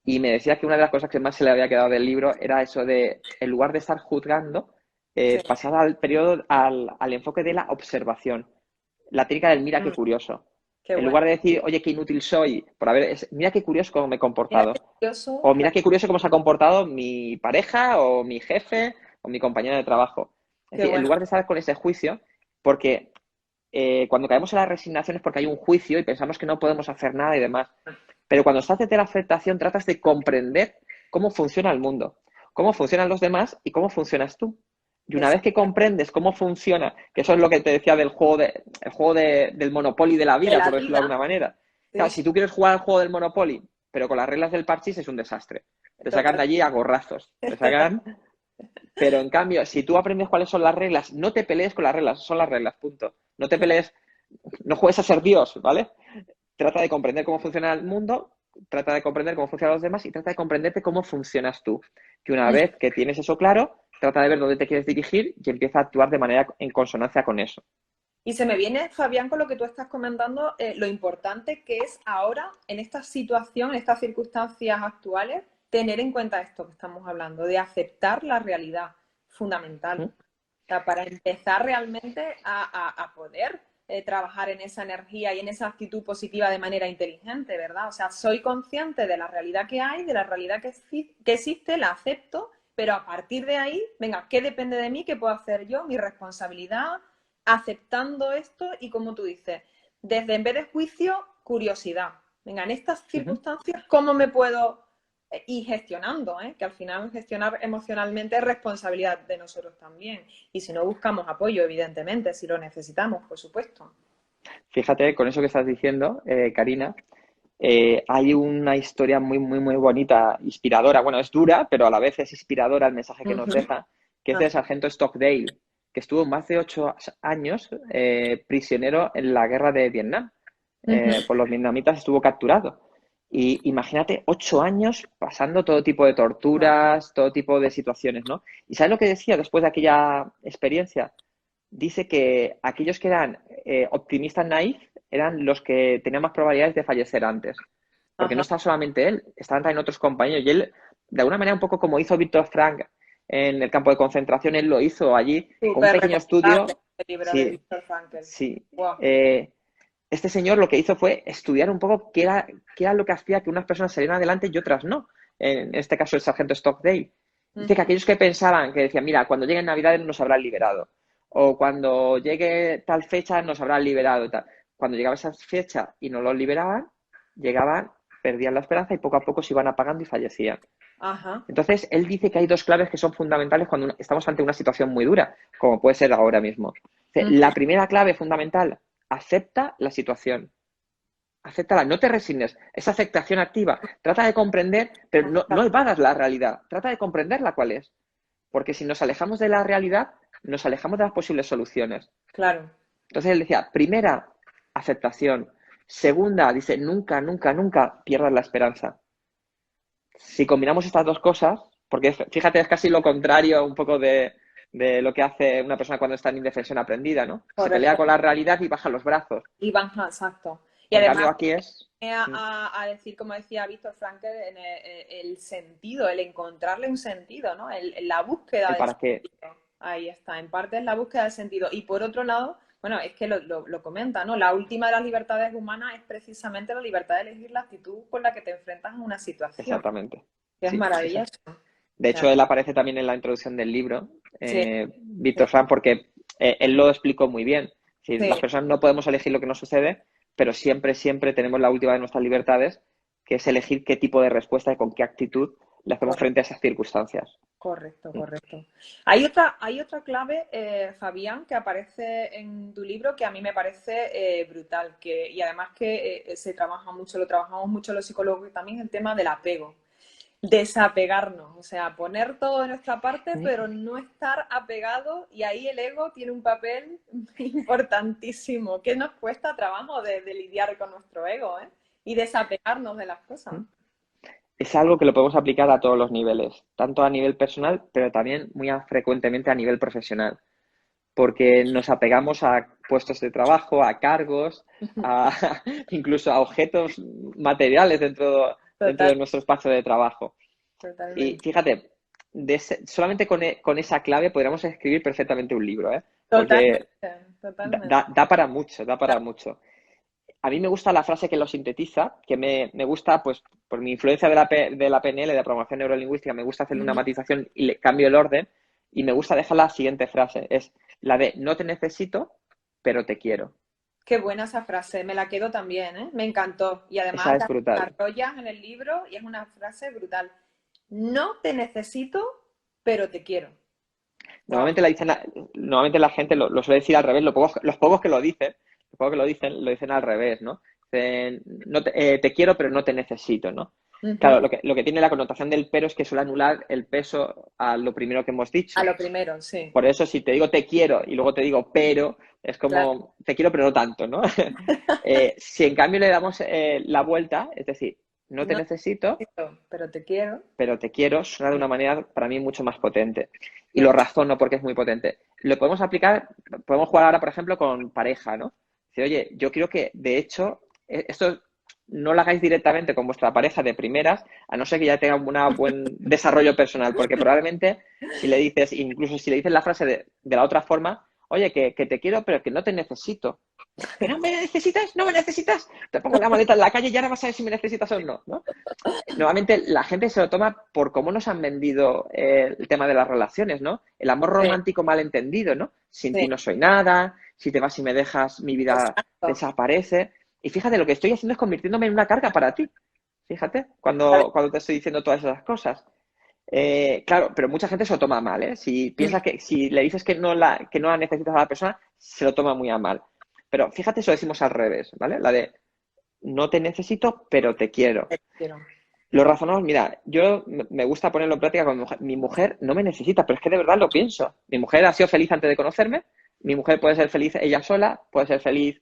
Y me decía que una de las cosas que más se le había quedado del libro era eso de, en lugar de estar juzgando, Sí. pasar al enfoque de la observación. La técnica del mira qué curioso. Qué En bueno. lugar de decir, oye, qué inútil soy, mira qué curioso cómo me he Mira comportado. qué curioso, O mira claro. qué curioso cómo se ha comportado mi pareja o mi jefe o mi compañero de trabajo. Es Qué decir, en bueno. lugar de estar con ese juicio, porque cuando caemos en la resignación es porque hay un juicio y pensamos que no podemos hacer nada y demás. Pero cuando estás desde la aceptación tratas de comprender cómo funciona el mundo, cómo funcionan los demás y cómo funcionas tú. Y una vez que comprendes cómo funciona, que eso es lo que te decía del juego, del Monopoly de la De vida, la por decirlo de vida. alguna manera. Sí, Claro, si tú quieres jugar al juego del Monopoly, pero con las reglas del parchís es un desastre. Te sacan de total. allí a gorrazos. Te sacan. Pero en cambio, si tú aprendes cuáles son las reglas, no te pelees con las reglas, son las reglas, punto. No te pelees, no juegues a ser Dios, ¿vale? Trata de comprender cómo funciona el mundo, trata de comprender cómo funcionan los demás y trata de comprenderte cómo funcionas tú. Que una vez que tienes eso claro, trata de ver dónde te quieres dirigir y empieza a actuar de manera en consonancia con eso. Y se me viene, Fabián, con lo que tú estás comentando, lo importante que es ahora, en esta situación, en estas circunstancias actuales, tener en cuenta esto que estamos hablando, de aceptar la realidad fundamental. ¿Mm? O sea, para empezar realmente a poder trabajar en esa energía y en esa actitud positiva de manera inteligente, ¿verdad? O sea, soy consciente de la realidad que hay, de la realidad que existe, la acepto, pero a partir de ahí, venga, ¿qué depende de mí? ¿Qué puedo hacer yo? Mi responsabilidad, aceptando esto y como tú dices, desde en vez de juicio, curiosidad. Venga, en estas circunstancias, ¿cómo me puedo ir gestionando? Que al final gestionar emocionalmente es responsabilidad de nosotros también. Y si no, buscamos apoyo, evidentemente, si lo necesitamos, por supuesto. Fíjate, con eso que estás diciendo, Karina, hay una historia muy, muy, muy bonita, inspiradora. Bueno, es dura, pero a la vez es inspiradora el mensaje que nos deja, que es del sargento Stockdale, que estuvo más de 8 años prisionero en la guerra de Vietnam. Por los vietnamitas estuvo capturado. Y imagínate 8 años pasando todo tipo de torturas, todo tipo de situaciones, ¿no? ¿Y sabes lo que decía después de aquella experiencia? Dice que aquellos que eran optimistas naif eran los que tenían más probabilidades de fallecer antes. Porque no Ajá. estaba solamente él, estaban también otros compañeros. Y él, de alguna manera, un poco como hizo Víctor Frank en el campo de concentración, él lo hizo allí con un Súper pequeño recomendable estudio. este libro de Sí, Viktor Frankl. sí. Wow. Este señor lo que hizo fue estudiar un poco qué era lo que hacía que unas personas salieran adelante y otras no. En este caso, el sargento Stockdale. Dice que aquellos que pensaban, que decían, mira, cuando llegue Navidad nos habrán liberado. O cuando llegue tal fecha nos habrán liberado y tal. Cuando llegaba esa fecha y no los liberaban, llegaban, perdían la esperanza y poco a poco se iban apagando y fallecían. Ajá. Entonces, él dice que hay dos claves que son fundamentales cuando estamos ante una situación muy dura, como puede ser ahora mismo. La primera clave fundamental, acepta la situación. acéptala, no te resignes, es aceptación activa. Trata de comprender, pero no evadas la realidad, trata de comprenderla cuál es. Porque si nos alejamos de la realidad, nos alejamos de las posibles soluciones. Claro. Entonces él decía, primera, aceptación. Segunda, dice, nunca, nunca, nunca pierdas la esperanza. Si combinamos estas dos cosas, porque fíjate, es casi lo contrario un poco de lo que hace una persona cuando está en indefensión aprendida, ¿no? Se pelea Correcto. con la realidad y baja los brazos. Y Banja, exacto. Y En además cambio aquí es... a decir, como decía Víctor Frankl, el sentido, el encontrarle un sentido, ¿no? La búsqueda el del para qué. sentido. Ahí está, en parte es la búsqueda del sentido. Y por otro lado, bueno, es que lo comenta, ¿no? La última de las libertades humanas es precisamente la libertad de elegir la actitud con la que te enfrentas a una situación, Exactamente. que es Sí, maravilloso. de hecho, Claro. él aparece también en la introducción del libro, Sí, Víctor Frank, porque él lo explicó muy bien. Si sí, las personas no podemos elegir lo que nos sucede, pero siempre, siempre tenemos la última de nuestras libertades, que es elegir qué tipo de respuesta y con qué actitud le hacemos frente a esas circunstancias. correcto, correcto. Hay otra clave, Fabián, que aparece en tu libro que a mí me parece brutal, y además que se trabaja mucho, lo trabajamos mucho los psicólogos también, el tema del apego. Desapegarnos, o sea, poner todo de nuestra parte, pero no estar apegado, y ahí el ego tiene un papel importantísimo. ¿Qué nos cuesta trabajo de lidiar con nuestro ego, eh? Y desapegarnos de las cosas. Es algo que lo podemos aplicar a todos los niveles, tanto a nivel personal, pero también muy frecuentemente a nivel profesional, porque nos apegamos a puestos de trabajo, a cargos, incluso a objetos materiales dentro Total, de nuestro espacio de trabajo. Y totalmente. fíjate, solamente con esa clave podríamos escribir perfectamente un libro, ¿eh? Porque Totalmente, totalmente. da para mucho, da para mucho. A mí me gusta la frase que lo sintetiza, que me gusta, pues, por mi influencia de la PNL, de la programación neurolingüística, me gusta hacerle una matización y le cambio el orden, y me gusta dejar la siguiente frase, es la de no te necesito, pero te quiero. Qué buena esa frase, me la quedo también, ¿eh? Me encantó. Y Esa además es la brutal. desarrollas en el libro y es una frase brutal. No te necesito, pero te quiero. Wow. Normalmente la gente lo suele decir al revés, los pocos que lo dicen, lo dicen al revés, ¿no? Dicen, no te quiero, pero no te necesito, ¿no? Claro, lo que tiene la connotación del pero es que suele anular el peso a lo primero que hemos A dicho. lo primero, sí. Por eso, si te digo te quiero y luego te digo pero, es Claro. como te quiero, pero no tanto, ¿no? Si en cambio le damos la vuelta, es decir, no te No te necesito, necesito, pero te quiero. pero te quiero, suena de una manera para mí mucho más potente. Y lo razono porque es muy potente. Lo podemos aplicar, podemos jugar ahora, por ejemplo, con pareja, ¿no? Dice, oye, yo quiero que, de hecho, esto no lo hagáis directamente con vuestra pareja de primeras, a no ser que ya tenga un buen desarrollo personal, porque probablemente si le dices, incluso si le dices la frase de la otra forma, oye, que te quiero, pero que no te necesito. ¿Que no me necesitas? ¿No me necesitas? Te pongo la maleta en la calle y ahora vas a ver si me necesitas o no, ¿no? Normalmente la gente se lo toma por cómo nos han vendido el tema de las relaciones, ¿no? El amor Sí, romántico malentendido, ¿no? Sin ti sí. no soy nada, si te vas y me dejas, mi vida Exacto. desaparece. Y fíjate, lo que estoy haciendo es convirtiéndome en una carga para ti. Fíjate, cuando te estoy diciendo todas esas cosas. Claro, pero mucha gente se lo toma mal, ¿eh? Si piensas que si le dices que no la necesitas a la persona, se lo toma muy a mal. Pero fíjate, eso lo decimos al revés, ¿vale? La de no te necesito, pero te quiero. Te quiero. Lo razonamos, mira, yo me gusta ponerlo en práctica con mi mujer. Mi mujer no me necesita, pero es que de verdad lo pienso. Mi mujer ha sido feliz antes de conocerme. Mi mujer puede ser feliz ella sola, puede ser feliz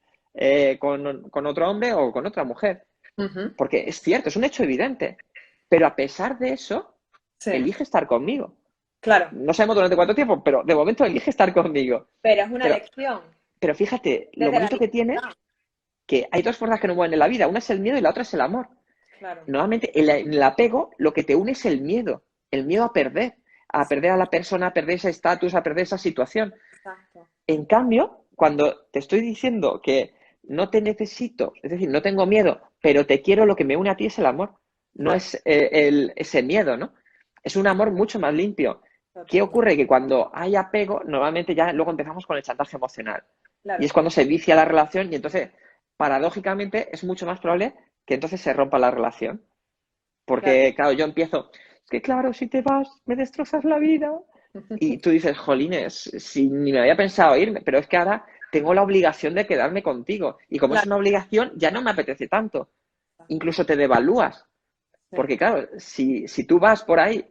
con otro hombre o con otra mujer. Porque es cierto, es un hecho evidente. Pero a pesar de eso, Sí, elige estar conmigo. claro. No sabemos durante cuánto tiempo, pero de momento elige estar conmigo. Pero es una Pero, elección pero fíjate, lo desde la bonito que tiene, libertad. que hay dos fuerzas que nos mueven en la vida. Una es el miedo y la otra es el amor. Claro. Nuevamente, en el apego lo que te une es el miedo a perder a la persona, a perder ese estatus, a perder esa situación. Exacto. En cambio, cuando te estoy diciendo que no te necesito, es decir, no tengo miedo, pero te quiero, lo que me une a ti es el amor, no Claro. es ese miedo, ¿no? Es un amor mucho más limpio. ¿Qué Totalmente. ocurre? Que cuando hay apego, normalmente ya luego empezamos con el chantaje emocional. Y Claro. es cuando se vicia la relación y entonces, paradójicamente, es mucho más probable que entonces se rompa la relación. Claro. Porque, claro, yo empiezo, es que claro, si te vas, me destrozas la vida. Y tú dices, jolines, si ni me había pensado irme, pero es que ahora tengo la obligación de quedarme contigo. Y como es Claro, una obligación, ya no me apetece tanto. Incluso te devalúas. sí, Porque claro, si tú vas por ahí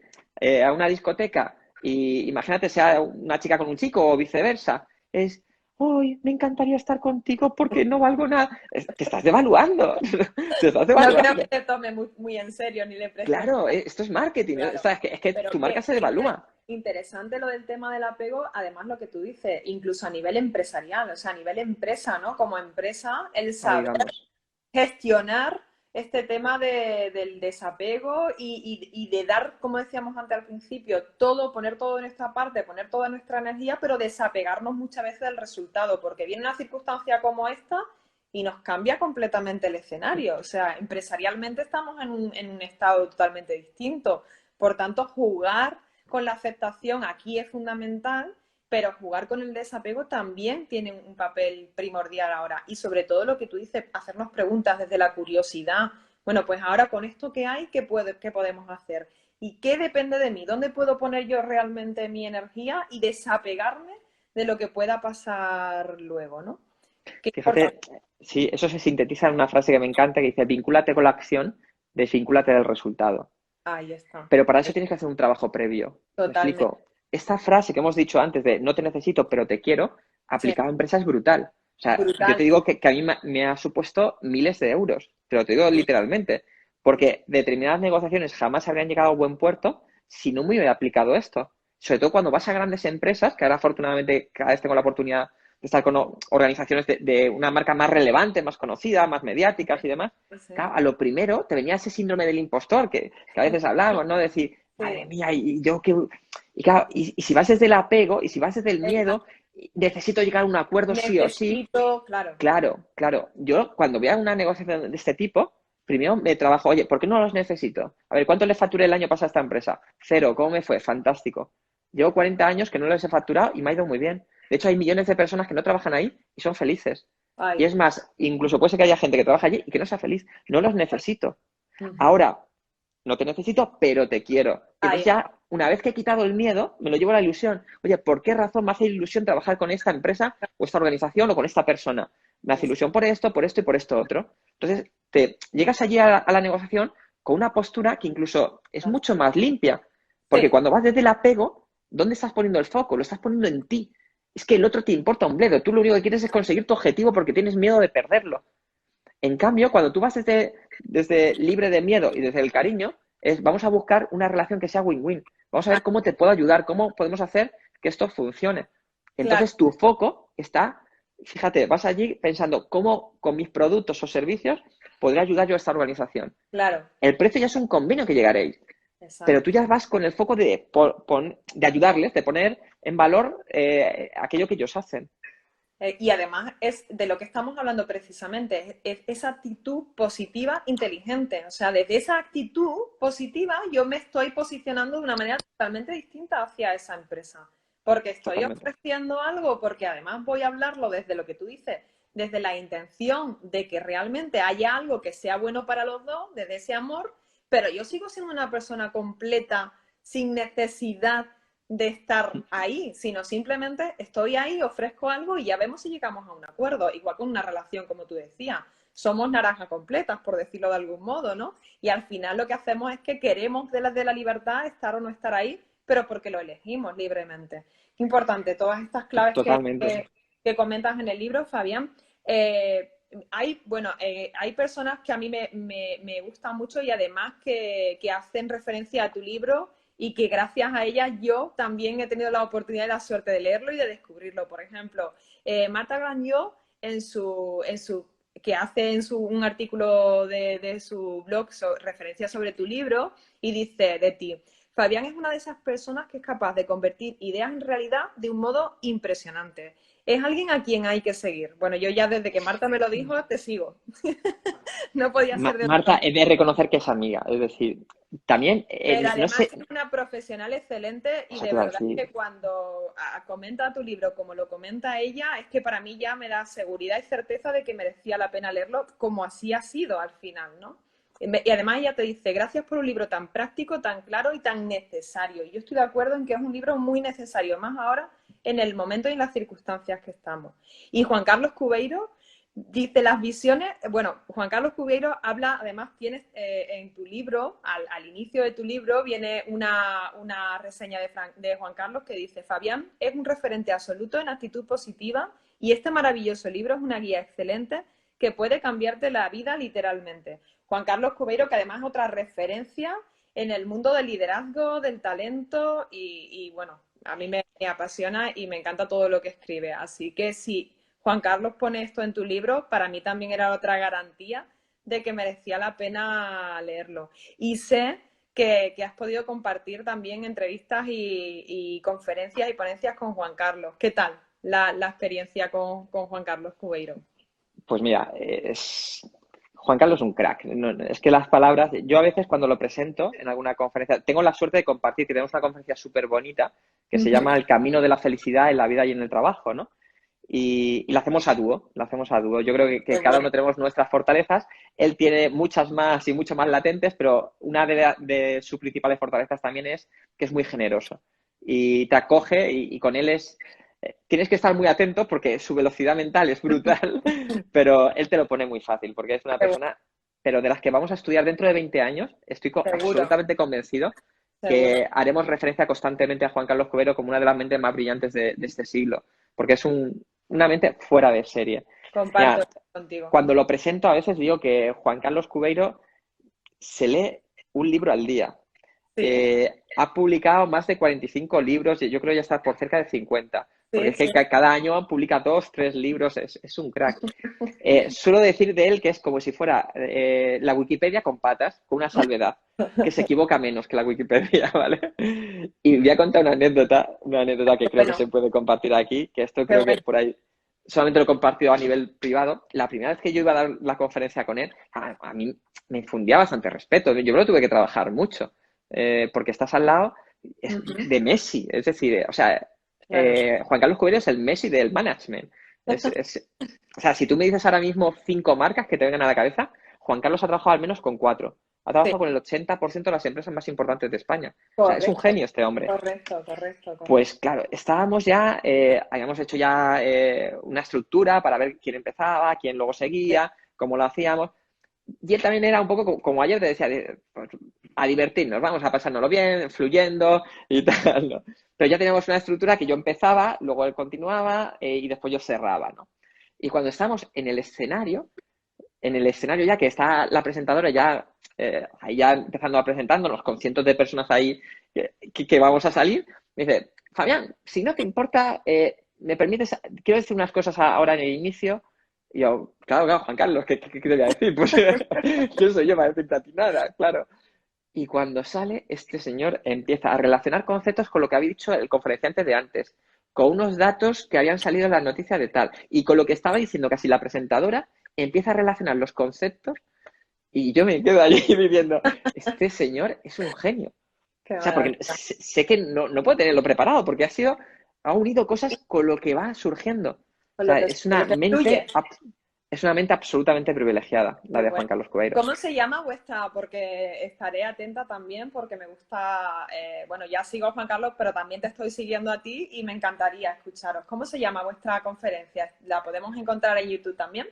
a una discoteca y imagínate sea una chica con un chico o viceversa, es, hoy me encantaría estar contigo porque no valgo nada. Te estás devaluando, te estás no creo que devaluando. te tome muy en serio ni le prestes Claro, mucha. esto es marketing, o Claro, sea, es que pero tu marca se devalúa. interesante lo del tema del apego, además lo que tú dices, incluso a nivel empresarial, o sea, a nivel empresa, ¿no? Como empresa, el Ahí saber vamos. gestionar este tema del desapego y de dar, como decíamos antes al principio, todo, poner todo en esta parte, poner toda nuestra energía, pero desapegarnos muchas veces del resultado, porque viene una circunstancia como esta y nos cambia completamente el escenario. O sea, empresarialmente estamos en un estado totalmente distinto. Por tanto, jugar con la aceptación aquí es fundamental, pero jugar con el desapego también tiene un papel primordial ahora. Y sobre todo lo que tú dices, hacernos preguntas desde la curiosidad. Bueno, pues ahora con esto que hay, qué podemos hacer? ¿Y qué depende de mí? ¿Dónde puedo poner yo realmente mi energía y desapegarme de lo que pueda pasar luego, ¿no? Qué Fíjate, importante. sí, eso se sintetiza en una frase que me encanta que dice, vincúlate con la acción, desvincúlate del resultado. Ahí está. Pero para eso tienes que hacer un trabajo previo. Me Totalmente. explico. Esta frase que hemos dicho antes de no te necesito, pero te quiero, Sí, aplicada a empresas es brutal. O sea, yo brutal. te digo que a mí me ha supuesto miles de euros. Te lo digo Sí, literalmente. sí, Porque determinadas negociaciones jamás habrían llegado a buen puerto si no me hubiera aplicado esto. Sobre todo cuando vas a grandes empresas, que ahora afortunadamente cada vez tengo la oportunidad de estar con organizaciones de una marca más relevante, más conocida, más mediáticas y demás. sí, sí. Claro, a lo primero te venía ese síndrome del impostor que a veces hablamos, ¿no? Decir, madre Sí. mía, y yo qué. Y claro, y si vas desde el apego, y si vas desde el miedo, necesito llegar a un acuerdo sí o sí. Necesito, claro. Claro, claro. Yo cuando voy a una negociación de este tipo, primero me trabajo, oye, ¿por qué no los necesito? A ver, ¿cuánto le facturé el año pasado a esta empresa? Cero, ¿cómo me fue? Fantástico. Llevo 40 años que no les he facturado y me ha ido muy bien. De hecho, hay millones de personas que no trabajan ahí y son felices. Y Ay. es más, incluso puede ser que haya gente que trabaja allí y que no sea feliz. No los necesito. Ujú. Ahora, no te necesito, pero te quiero. Y Ahí entonces está. ya, una vez que he quitado el miedo, me lo llevo a la ilusión. Oye, ¿por qué razón me hace ilusión trabajar con esta empresa o esta organización o con esta persona? Me hace ilusión por esto y por esto otro. Entonces, te llegas allí a la negociación con una postura que incluso es mucho más limpia. Porque Sí, cuando vas desde el apego, ¿dónde estás poniendo el foco? Lo estás poniendo en ti. Es que el otro te importa un bledo. Tú lo único que quieres es conseguir tu objetivo porque tienes miedo de perderlo. En cambio, cuando tú vas desde libre de miedo y desde el cariño, es vamos a buscar una relación que sea win-win. Vamos a ver cómo te puedo ayudar, cómo podemos hacer que esto funcione. claro, Entonces, tu foco está, fíjate, vas allí pensando cómo con mis productos o servicios podré ayudar yo a esta organización. claro. El precio ya es un convenio que llegaréis, pero Exacto. tú ya vas con el foco de ayudarles, de poner en valor aquello que ellos hacen. Y además es de lo que estamos hablando precisamente, es esa actitud positiva inteligente. O sea, desde esa actitud positiva yo me estoy posicionando de una manera totalmente distinta hacia esa empresa. Porque estoy Totalmente. ofreciendo algo, porque además voy a hablarlo desde lo que tú dices, desde la intención de que realmente haya algo que sea bueno para los dos, desde ese amor, pero yo sigo siendo una persona completa, sin necesidad de estar ahí, sino simplemente estoy ahí, ofrezco algo y ya vemos si llegamos a un acuerdo, igual con una relación, como tú decías. Somos naranjas completas, por decirlo de algún modo, ¿no? Y al final lo que hacemos es que queremos de la libertad estar o no estar ahí, pero porque lo elegimos libremente. Importante, todas estas claves Totalmente. que comentas en el libro, Fabián. Hay personas que a mí me gustan mucho y además que hacen referencia a tu libro y que gracias a ellas yo también he tenido la oportunidad y la suerte de leerlo y de descubrirlo. Por ejemplo, Marta Grañó que hace un artículo de su blog referencia sobre tu libro y dice de ti, Fabián es una de esas personas que es capaz de convertir ideas en realidad de un modo impresionante. Es alguien a quien hay que seguir. Bueno, yo ya desde que Marta me lo dijo, te sigo. No podía ser de otra Marta, manera. he de reconocer que es amiga, es decir, también, Pero no además sé, es una profesional excelente y eso de te iba a verdad decir, que cuando comenta tu libro como lo comenta ella, es que para mí ya me da seguridad y certeza de que merecía la pena leerlo como así ha sido al final, ¿no? Y además ella te dice, gracias por un libro tan práctico, tan claro y tan necesario. Y yo estoy de acuerdo en que es un libro muy necesario, más ahora en el momento y en las circunstancias que estamos. Y Juan Carlos Cubeiro dice las visiones, bueno, Juan Carlos Cubeiro habla, además tienes en tu libro, al inicio de tu libro, viene una reseña de Juan Carlos que dice: Fabián es un referente absoluto en actitud positiva y este maravilloso libro es una guía excelente que puede cambiarte la vida literalmente. Juan Carlos Cubeiro, que además es otra referencia en el mundo del liderazgo, del talento y bueno, a mí me apasiona y me encanta todo lo que escribe. Así que si Juan Carlos pone esto en tu libro, para mí también era otra garantía de que merecía la pena leerlo. Y sé que has podido compartir también entrevistas y conferencias y ponencias con Juan Carlos. ¿Qué tal la experiencia con Juan Carlos Cubeiro? Pues mira, Juan Carlos es un crack. Es que las palabras, yo a veces cuando lo presento en alguna conferencia, tengo la suerte de compartir que tenemos una conferencia súper bonita que se llama El camino de la felicidad en la vida y en el trabajo, ¿no? Y la hacemos a dúo, la hacemos a dúo. Yo creo que cada uno tenemos nuestras fortalezas. Él tiene muchas más y mucho más latentes, pero una de sus principales fortalezas también es que es muy generoso y te acoge y con él tienes que estar muy atento porque su velocidad mental es brutal, pero él te lo pone muy fácil porque es una persona, pero de las que vamos a estudiar dentro de 20 años, estoy Seguro, absolutamente convencido seguro. que haremos referencia constantemente a Juan Carlos Cubero como una de las mentes más brillantes de este siglo, porque es una mente fuera de serie. Comparto Mira, contigo. cuando lo presento a veces digo que Juan Carlos Cubeiro se lee un libro al día. Sí, Ha publicado más de 45 libros y yo creo ya está por cerca de 50. Porque sí, es que sí. cada año publica 2, 3 libros, es un crack. Suelo decir de él que es como si fuera la Wikipedia con patas, con una salvedad, que se equivoca menos que la Wikipedia, ¿vale? Y voy a contar una anécdota que creo que Bueno, se puede compartir aquí, que esto qué creo que bueno. por ahí solamente lo he compartido a nivel privado. La primera vez que yo iba a dar la conferencia con él, a mí me infundía bastante respeto. Yo me lo tuve que trabajar mucho, porque estás al lado de Messi, es decir, o sea, Claro. Juan Carlos Cubeiro es el Messi del management. O sea, si tú me dices ahora mismo 5 marcas que te vengan a la cabeza, Juan Carlos ha trabajado al menos con 4. Ha Sí, trabajado con el 80% de las empresas más importantes de España. O sea, es un correcto, genio este hombre. correcto, correcto, correcto. Pues claro, estábamos ya, habíamos hecho ya una estructura para ver quién empezaba, quién luego Sí, seguía, cómo lo hacíamos. Y él también era un poco como ayer te decía, pues, a divertirnos, vamos a pasárnoslo bien, fluyendo y tal, ¿no? Pero ya teníamos una estructura que yo empezaba, luego él continuaba y después yo cerraba, ¿no? Y cuando estamos en el escenario ya que está la presentadora ya, ahí ya empezando a presentándonos con cientos de personas ahí que vamos a salir, me dice, Fabián, si no te importa, me permites, quiero decir unas cosas ahora en el inicio. Y yo, claro, Juan Carlos, ¿qué te voy a decir? Pues yo soy yo para decirte a ti nada, claro. Y cuando sale, este señor empieza a relacionar conceptos con lo que había dicho el conferenciante de antes, con unos datos que habían salido en las noticias de tal, y con lo que estaba diciendo casi la presentadora, empieza a relacionar los conceptos y yo me quedo allí diciendo, este señor es un genio. qué O sea, porque maravilla. sé que no puedo tenerlo preparado, porque ha unido cosas con lo que va surgiendo. O Con sea, lo que te fluye. es una mente absolutamente privilegiada, la Qué de bueno. Juan Carlos Cubeiro. ¿Cómo se llama vuestra? Porque estaré atenta también, porque me gusta, bueno, ya sigo a Juan Carlos, pero también te estoy siguiendo a ti y me encantaría escucharos. ¿Cómo se llama vuestra conferencia? ¿La podemos encontrar en YouTube también?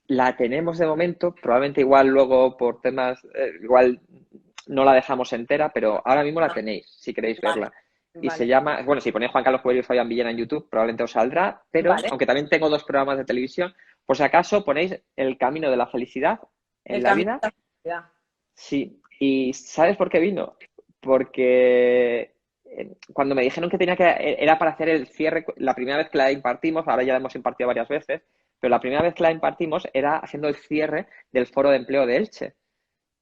La tenemos de momento, probablemente igual luego por temas, igual no la dejamos entera, pero ahora mismo la Ah, tenéis, si queréis vale, verla. Y se vale, llama, bueno, si ponéis Juan Carlos Coelho y Fabián Villena en YouTube, probablemente os saldrá, pero vale. aunque también tengo 2 programas de televisión, por si acaso ponéis El camino de la felicidad en El la camino vida, de la felicidad. sí. ¿Y sabes por qué vino? Porque cuando me dijeron que tenía que, era para hacer el cierre, la primera vez que la impartimos, ahora ya la hemos impartido varias veces, pero la primera vez que la impartimos era haciendo el cierre del foro de empleo de Elche.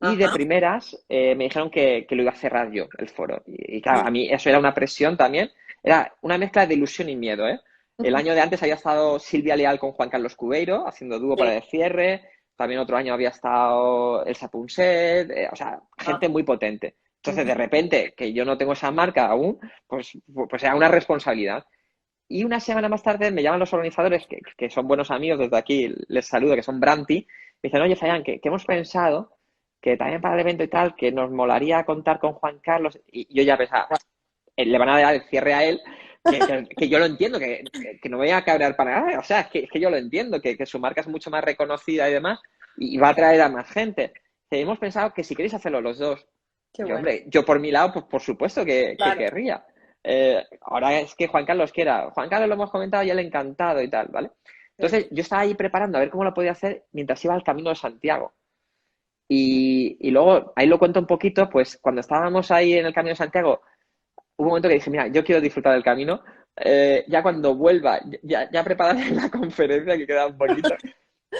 Y de Ajá. primeras me dijeron que lo iba a cerrar yo, el foro. Y claro, a mí eso era una presión también. Era una mezcla de ilusión y miedo, ¿eh? El año de antes había estado Silvia Leal con Juan Carlos Cubeiro, haciendo dúo para Sí. el cierre. También otro año había estado Elsa Punset, o sea, Ah, gente muy potente. Entonces, ujú. de repente, que yo no tengo esa marca aún, pues era una responsabilidad. Y una semana más tarde me llaman los organizadores, que son buenos amigos, desde aquí les saludo, que son Branti, me dicen, oye, Fabián, que hemos pensado que también para el evento y tal, que nos molaría contar con Juan Carlos. Y yo ya pensaba, le van a dar el cierre a él, que yo lo entiendo, que no me voy a cabrear para nada. O sea, es que yo lo entiendo, que su marca es mucho más reconocida y demás, y va a atraer a más gente. Hemos pensado que si queréis hacerlo los dos, Qué y bueno. hombre, yo por mi lado, pues por supuesto que Claro. querría. Ahora es que Juan Carlos quiera. Juan Carlos lo hemos comentado y él encantado y tal, ¿vale? Entonces yo estaba ahí preparando a ver cómo lo podía hacer mientras iba al Camino de Santiago. Y luego, ahí lo cuento un poquito, pues cuando estábamos ahí en el Camino de Santiago, hubo un momento que dije, mira, yo quiero disfrutar del camino. Ya cuando vuelva, ya prepararé la conferencia que queda un poquito.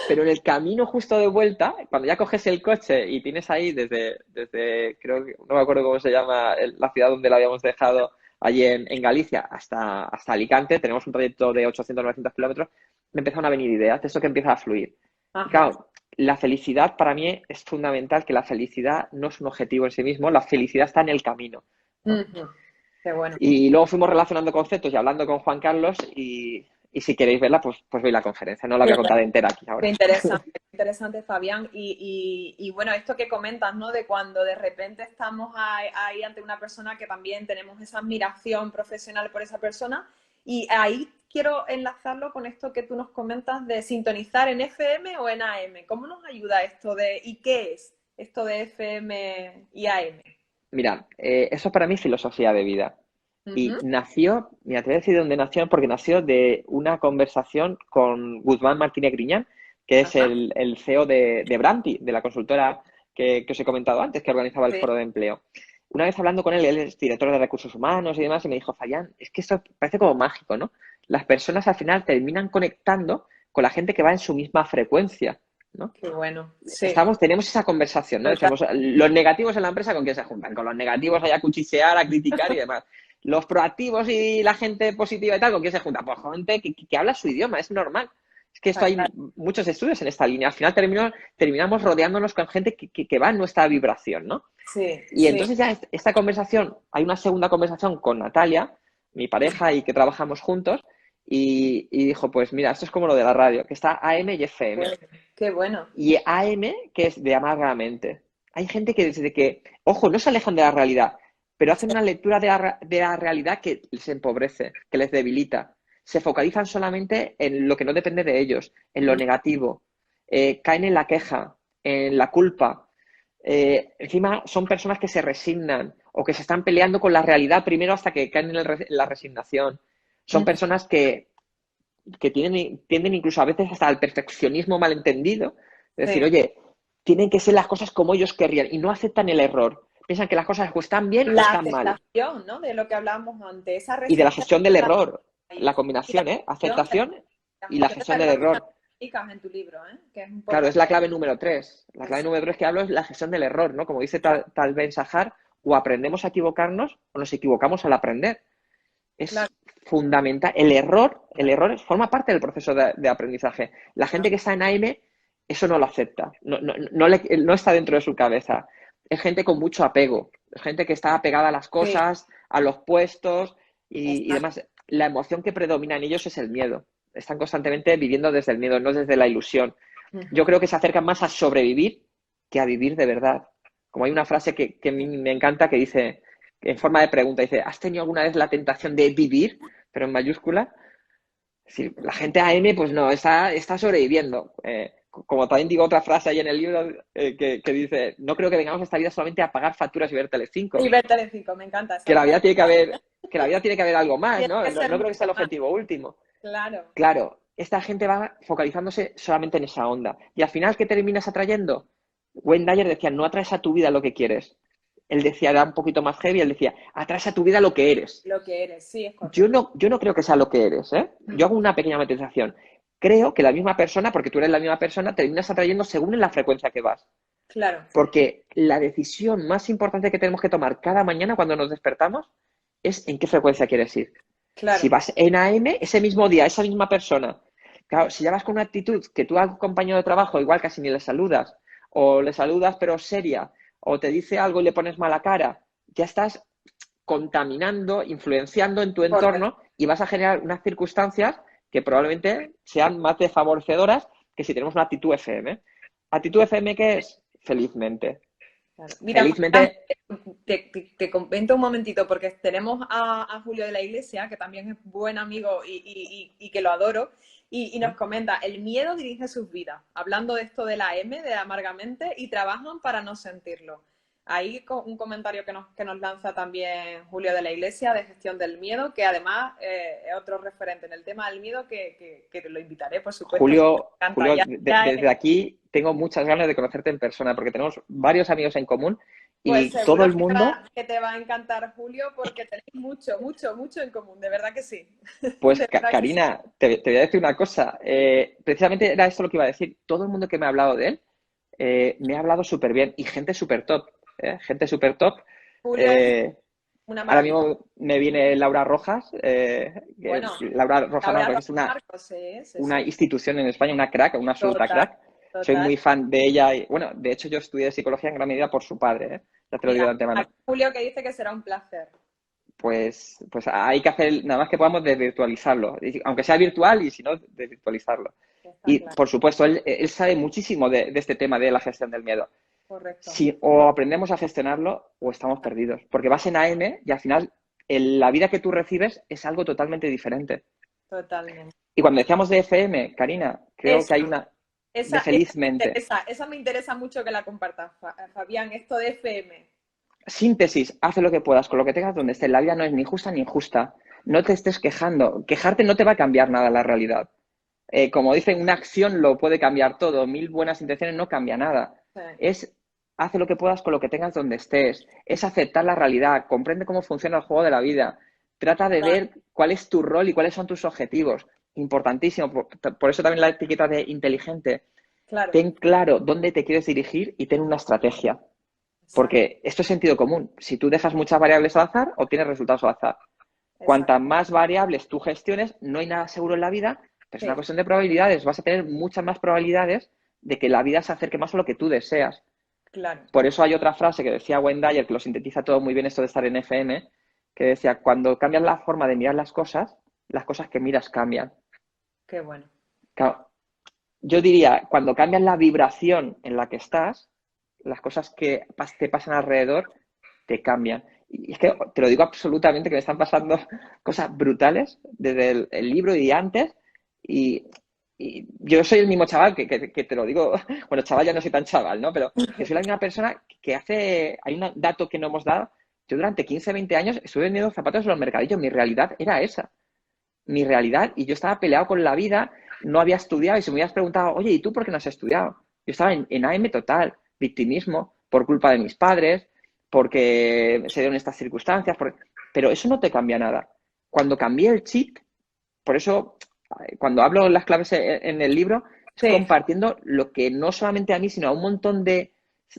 Pero en el camino justo de vuelta, cuando ya coges el coche y tienes ahí desde creo que, no me acuerdo cómo se llama, la ciudad donde lo habíamos dejado, allí en Galicia, hasta Alicante, tenemos un trayecto de 800-900 kilómetros, me empezaron a venir ideas de eso que empieza a fluir. Y Ajá. claro, la felicidad para mí es fundamental, que la felicidad no es un objetivo en sí mismo, la felicidad está en el camino, ¿no? Ujú. Qué bueno. Y luego fuimos relacionando conceptos y hablando con Juan Carlos y si queréis verla, pues veis la conferencia. No la voy a contar entera aquí ahora. Qué interesante, Fabián. Y bueno, esto que comentas, ¿no? De cuando de repente estamos ahí ante una persona que también tenemos esa admiración profesional por esa persona. Y ahí quiero enlazarlo con esto que tú nos comentas de sintonizar en FM o en AM. ¿Cómo nos ayuda esto y qué es esto de FM y AM? Mira, eso para mí es filosofía de vida. Y Ujú. nació, mira, te voy a decir de dónde nació, porque nació de una conversación con Guzmán Martínez Griñán, que es Ajá. el CEO de Branti, de la consultora que os he comentado antes, que organizaba el Sí. foro de empleo. Una vez hablando con él, él es director de recursos humanos y demás, y me dijo, Fayán, es que esto parece como mágico, ¿no? Las personas al final terminan conectando con la gente que va en su misma frecuencia, ¿no? Qué bueno. Sí. Tenemos esa conversación, ¿no? Total. Decíamos, los negativos en la empresa, ¿con quién se juntan? Con los negativos hay a cuchichear, a criticar y demás. Los proactivos y la gente positiva y tal, ¿con quién se juntan? Pues gente que habla su idioma, es normal. Es que esto Está hay claro. muchos estudios en esta línea. Al final terminamos rodeándonos con gente que va en nuestra vibración, ¿no? Sí, Y sí. entonces ya esta conversación, hay una segunda conversación con Natalia, mi pareja, y que trabajamos juntos, y dijo, pues mira, esto es como lo de la radio, que está AM y FM. Bueno, qué bueno. Y AM, que es de amargamente. Hay gente que desde que, ojo, no se alejan de la realidad, pero hacen una lectura de la realidad que les empobrece, que les debilita. Se focalizan solamente en lo que no depende de ellos, en lo Mm. negativo. Caen en la queja, en la culpa. Encima son personas que se resignan o que se están peleando con la realidad primero hasta que caen en la resignación. Son Mm. personas que tienden incluso a veces hasta al perfeccionismo malentendido. Es decir, Sí. oye, tienen que ser las cosas como ellos querrían y no aceptan el error. Piensan que las cosas o están bien o La están mal. aceptación, ¿no? De lo que hablábamos antes, esa Y de la resistencia gestión del a la error, la raíz. Y combinación, ¿eh? Aceptación la y la gestión gestión del del error que error. explicas en tu libro, ¿eh? Que es Claro, es la importante. clave número 3. La clave número 3 que hablo es la gestión del error, ¿no? Como dice Claro, Tal Ben Sahar, o aprendemos a equivocarnos o nos equivocamos al aprender. claro. Es fundamental. El error forma parte del proceso de aprendizaje. La gente que está en AM, eso no lo acepta, no está dentro de su cabeza. Es gente con mucho apego, es gente que está apegada a las Sí, cosas, a los puestos y exacto. demás. La emoción que predomina en ellos es el miedo. Están constantemente viviendo desde el miedo, no desde la ilusión. Yo Ujú. creo que se acercan más a sobrevivir que a vivir de verdad. Como hay una frase que a mí me encanta que dice, en forma de pregunta, dice, ¿has tenido alguna vez la tentación de vivir? Pero en mayúscula. Si la gente AM, pues no, está sobreviviendo. Como también digo otra frase ahí en el libro que dice, no creo que vengamos a esta vida solamente a pagar facturas y ver Y Telecinco. ver Telecinco, me encanta Que esa la vida frase. tiene que haber, que la vida tiene que haber algo más, Tiene ¿no? que No, ser no creo que sea mucho el más, objetivo último. claro. Claro, esta gente va focalizándose solamente en esa onda. Y al final, ¿qué terminas atrayendo? Wayne Dyer decía, no atraes a tu vida lo que quieres. Él decía, era un poquito más heavy, él decía, atraes a tu vida lo que eres. Lo que eres, sí, es Yo correcto. no, yo no creo que sea lo que eres, ¿eh? Yo hago una pequeña matización. Creo que la misma persona, porque tú eres la misma persona, terminas atrayendo según en la frecuencia que vas. Claro, Porque la decisión más importante que tenemos que tomar cada mañana cuando nos despertamos es en qué frecuencia quieres ir. Si claro. vas en AM, ese mismo día, esa misma persona. Claro, si ya vas con una actitud que tú a un compañero de trabajo igual casi ni le saludas, o le saludas pero seria, o te dice algo y le pones mala cara, ya estás contaminando, influenciando en tu Correcto. entorno y vas a generar unas circunstancias que probablemente sean más desfavorecedoras que si tenemos una actitud FM. ¿Actitud FM qué es? Felizmente. Claro. Mira, Felizmente, te comento un momentito, porque tenemos a Julio de la Iglesia, que también es buen amigo y que lo adoro, y nos comenta, el miedo dirige sus vidas, hablando de esto de la M, de amargamente, y trabajan para no sentirlo. Ahí un comentario que nos lanza también Julio de la Iglesia de gestión del miedo, que además es otro referente en el tema del miedo que lo invitaré, por supuesto. Me encanta. Julio, desde aquí tengo muchas ganas de conocerte en persona porque tenemos varios amigos en común Pues y todo seguro el mundo, que te va a encantar, Julio, porque tenéis mucho, mucho, mucho en común, de verdad que sí. pues De verdad que sí. Karina, te voy a decir una cosa. Precisamente era esto lo que iba a decir. Todo el mundo que me ha hablado de él me ha hablado súper bien y gente súper top. Gente súper top. Julio es Eh, una Ahora maravilla. mismo me viene Laura Rojas. Bueno, Laura Rojas, no, Laura porque es Marcos, sí, sí, una sí. institución en España, una crack, una absoluta Total, crack. Soy total. muy fan de ella. Y, bueno, de hecho yo estudié psicología en gran medida por su padre, ¿eh? Ya te lo digo Mira, de antemano. aquí Julio que dice que será un placer. Pues hay que hacer nada más que podamos de virtualizarlo, aunque sea virtual y si no, de virtualizarlo. Está Y claro, por supuesto, él sabe muchísimo de este tema de la gestión del miedo. correcto. Si o aprendemos a gestionarlo o estamos perdidos, porque vas en AM y al final la vida que tú recibes es algo totalmente diferente. Totalmente. Y cuando decíamos de FM, Karina, creo que hay Esa, una de felizmente. esa me interesa mucho que la compartas, Fabián, esto de FM. Síntesis, haz lo que puedas con lo que tengas donde estés. La vida no es ni justa ni injusta. No te estés quejando. Quejarte no te va a cambiar nada la realidad. Como dicen, una acción lo puede cambiar todo. 1000 buenas intenciones no cambia nada. Sí, Es haz lo que puedas con lo que tengas donde estés. Es aceptar la realidad. Comprende cómo funciona el juego de la vida. Trata de total, ver cuál es tu rol y cuáles son tus objetivos. Importantísimo. Por eso también la etiqueta de inteligente. claro, Ten claro dónde te quieres dirigir y ten una estrategia. exacto, Porque esto es sentido común. Si tú dejas muchas variables al azar, obtienes resultados al azar. exacto. Cuantas más variables tú gestiones, no hay nada seguro en la vida, pero es una Sí, cuestión de probabilidades. Vas a tener muchas más probabilidades de que la vida se acerque más a lo que tú deseas. claro. Por eso hay otra frase que decía Wayne Dyer, que lo sintetiza todo muy bien esto de estar en FM, que decía, cuando cambias la forma de mirar las cosas que miras cambian. Qué bueno. Claro, yo diría, cuando cambias la vibración en la que estás, las cosas que te pasan alrededor te cambian. Y es que te lo digo absolutamente que me están pasando cosas brutales desde el libro y antes. Y, y yo soy el mismo chaval que te lo digo, bueno, chaval ya no soy tan chaval, ¿no? Pero que soy la misma persona que hace, hay un dato que no hemos dado, yo durante 15 20 años estuve vendiendo zapatos en los mercadillos, mi realidad era esa, mi realidad, y yo estaba peleado con la vida, no había estudiado, y si me hubieras preguntado, oye, ¿y tú por qué no has estudiado? Yo estaba en AM total, victimismo, por culpa de mis padres, porque se dieron estas circunstancias, pero eso no te cambia nada. Cuando cambié el chip, por eso, cuando hablo las claves en el libro, es Sí, compartiendo lo que no solamente a mí, sino a un montón de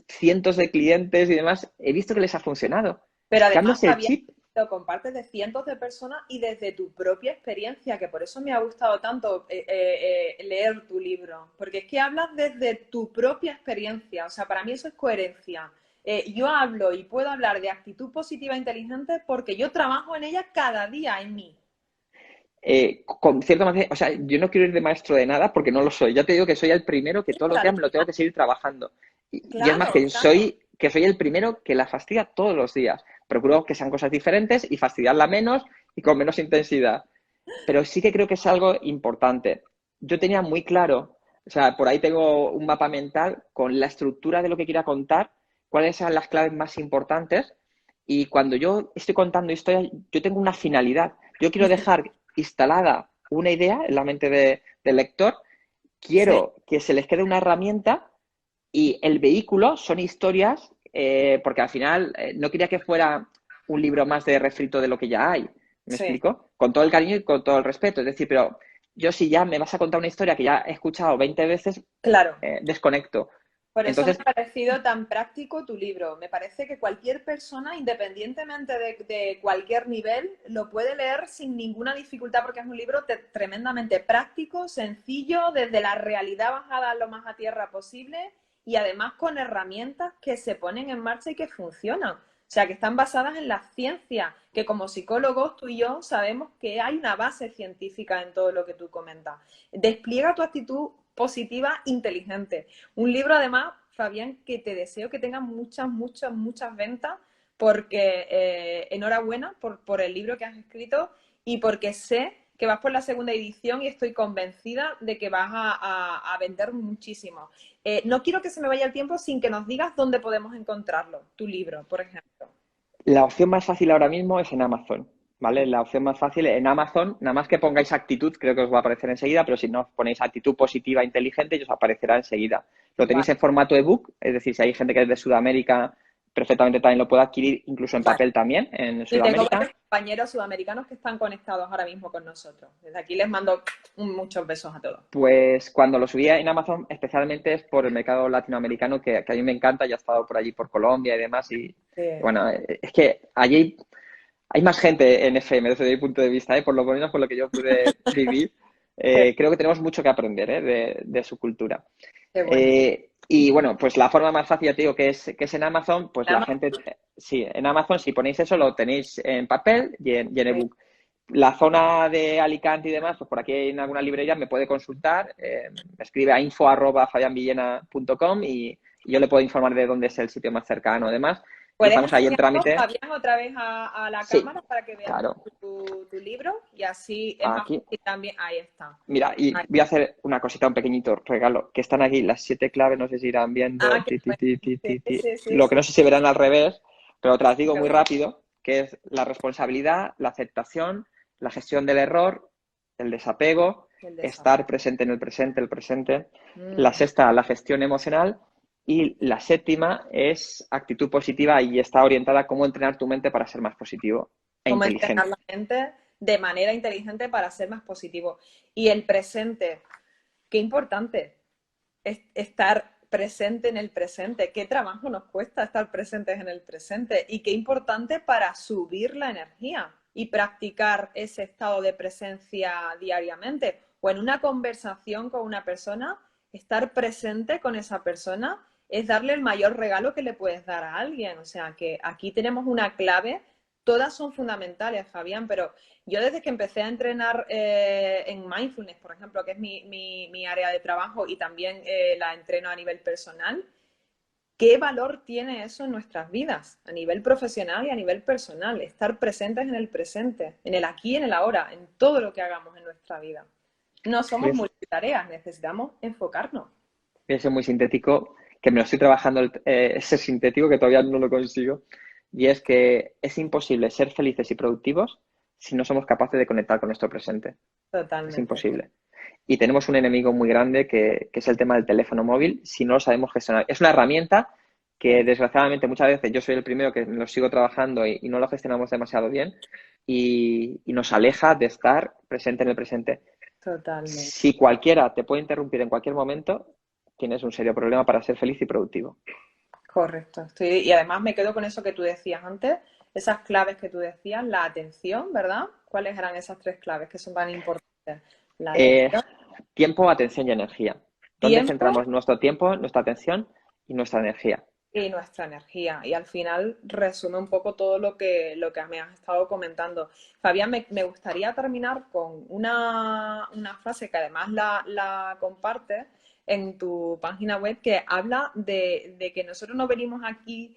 cientos de clientes y demás, he visto que les ha funcionado. pero además, Cambias el Fabián, chip. lo compartes de cientos de personas y desde tu propia experiencia, que por eso me ha gustado tanto leer tu libro, porque es que hablas desde tu propia experiencia, o sea, para mí eso es coherencia. Yo hablo y puedo hablar de actitud positiva e inteligente porque yo trabajo en ella cada día en mí. Con cierta manera, o sea, yo no quiero ir de maestro de nada porque no lo soy. Ya te digo que soy el primero que todos los días me lo tengo que seguir trabajando. Y es más, Claro, claro. que soy el primero que la fastidia todos los días. Procuro que sean cosas diferentes y fastidiarla menos y con menos intensidad. Pero sí que creo que es algo importante. Yo tenía muy claro, o sea, por ahí tengo un mapa mental con la estructura de lo que quería contar, cuáles eran las claves más importantes. Y cuando yo estoy contando historias, yo tengo una finalidad. Yo quiero dejar instalada una idea en la mente del lector, Sí, quiero que se les quede una herramienta y el vehículo son historias, porque al final no quería que fuera un libro más de refrito de lo que ya hay. ¿Me sí, explico? Con todo el cariño y con todo el respeto. Es decir, pero yo si ya me vas a contar una historia que ya he escuchado 20 veces, claro. desconecto. Por eso me Entonces, ha parecido tan práctico tu libro. Me parece que cualquier persona, independientemente de cualquier nivel, lo puede leer sin ninguna dificultad porque es un libro tremendamente práctico, sencillo, desde la realidad bajada lo más a tierra posible y además con herramientas que se ponen en marcha y que funcionan. O sea, que están basadas en la ciencia, que como psicólogos tú y yo sabemos que hay una base científica en todo lo que tú comentas. Despliega tu actitud positiva inteligente. Un libro, además, Fabián, que te deseo que tengas muchas, muchas, muchas ventas, porque enhorabuena por el libro que has escrito y porque sé que vas por la segunda edición y estoy convencida de que vas a vender muchísimo. No quiero que se me vaya el tiempo sin que nos digas dónde podemos encontrarlo, tu libro, por ejemplo. La opción más fácil ahora mismo es en Amazon, ¿vale? La opción más fácil en Amazon, nada más que pongáis actitud, creo que os va a aparecer enseguida, pero si no ponéis actitud positiva inteligente, os aparecerá enseguida. Lo tenéis Vale, en formato ebook, es decir, si hay gente que es de Sudamérica, perfectamente también lo puede adquirir, incluso en vale. papel también, en Y tengo Sudamérica. varios compañeros sudamericanos que están conectados ahora mismo con nosotros. Desde aquí les mando muchos besos a todos. Pues cuando lo subía en Amazon, especialmente es por el mercado latinoamericano, que a mí me encanta, ya he estado por allí, por Colombia y demás, y Sí. bueno, es que allí hay más gente en FM desde mi punto de vista, por lo menos por lo que yo pude vivir. Creo que tenemos mucho que aprender, de su cultura. Qué bueno. Y bueno, pues la forma más fácil, te digo, que es en Amazon, pues la Además, gente, sí, en Amazon si ponéis eso lo tenéis en papel y en ebook. La zona de Alicante y demás, pues por aquí en alguna librería me puede consultar, me escribe a info@fabianvillena.com y yo le puedo informar de dónde es el sitio más cercano, además. Y ¿puedes estamos ahí en enseñarnos, trámite. Fabián, otra vez a la Sí, cámara para que veamos claro, tu libro? Y así es más aquí. fácil también. Ahí está. Mira, y Ahí. voy a hacer una cosita, un pequeñito regalo, que están aquí las 7 claves, no sé si irán viendo, Ah, qué bueno. Sí, sí, sí, lo que sí. no sé si verán al revés, pero te las digo Qué muy bueno. rápido, que es la responsabilidad, la aceptación, la gestión del error, el desapego, El desarrollo. estar presente en el presente. La Mm. sexta, la gestión emocional. Y la séptima es actitud positiva y está orientada a cómo entrenar tu mente para ser más positivo e Cómo entrenar inteligente. la mente de manera inteligente para ser más positivo. Y el presente, qué importante es estar presente en el presente. Qué trabajo nos cuesta estar presentes en el presente y qué importante para subir la energía y practicar ese estado de presencia diariamente o en una conversación con una persona, estar presente con esa persona es darle el mayor regalo que le puedes dar a alguien. O sea que aquí tenemos una clave, todas son fundamentales, Fabián, pero yo desde que empecé a entrenar en mindfulness, por ejemplo, que es mi área de trabajo y también la entreno a nivel personal, ¿qué valor tiene eso en nuestras vidas? A nivel profesional y a nivel personal. Estar presentes en el presente, en el aquí y en el ahora, en todo lo que hagamos en nuestra vida. No somos multitareas, necesitamos enfocarnos. Voy a ser muy sintético, que me lo estoy trabajando ese sintético que todavía no lo consigo, y es que es imposible ser felices y productivos si no somos capaces de conectar con nuestro presente. Es Totalmente. imposible. Y tenemos un enemigo muy grande que es el tema del teléfono móvil, si no lo sabemos gestionar. Es una herramienta que Sí, desgraciadamente muchas veces yo soy el primero que lo sigo trabajando y no lo gestionamos demasiado bien y nos aleja de estar presente en el presente. totalmente. Si cualquiera te puede interrumpir en cualquier momento, tienes un serio problema para ser feliz y productivo. Correcto. Y además me quedo con eso que tú decías antes, esas claves que tú decías, la atención, ¿verdad? ¿Cuáles eran esas tres claves que son tan importantes? La Eh, atención, Tiempo, atención y energía. ¿Dónde tiempo centramos nuestro tiempo, nuestra atención y nuestra energía? y nuestra energía. Y al final resume un poco todo lo que me has estado comentando. Fabián, me gustaría terminar con una frase que además la compartes en tu página web que habla de que nosotros no venimos aquí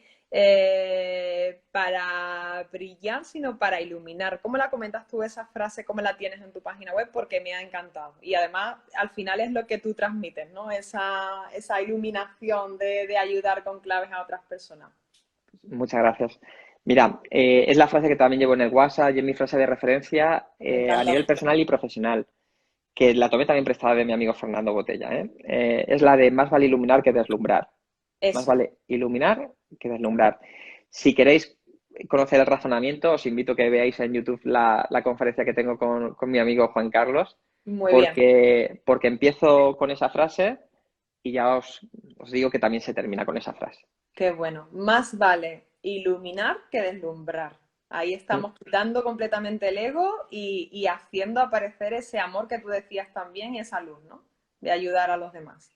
para brillar, sino para iluminar. ¿Cómo la comentas tú esa frase? ¿Cómo la tienes en tu página web? Porque me ha encantado. Y además, al final es lo que tú transmites, ¿no? Esa iluminación de ayudar con claves a otras personas. Muchas gracias. Mira, es la frase que también llevo en el WhatsApp y es mi frase de referencia Me a encanta. nivel personal y profesional, que la tomé también prestada de mi amigo Fernando Botella, ¿eh? Es la de más vale iluminar que deslumbrar. Más Eso. vale iluminar que deslumbrar. Si queréis conocer el razonamiento, os invito a que veáis en YouTube la conferencia que tengo con mi amigo Juan Carlos, Muy bien. porque empiezo con esa frase y ya os digo que también se termina con esa frase. Qué bueno. Más vale iluminar que deslumbrar. Ahí Mm. estamos quitando completamente el ego y haciendo aparecer ese amor que tú decías también y esa luz, ¿no? De ayudar a los demás.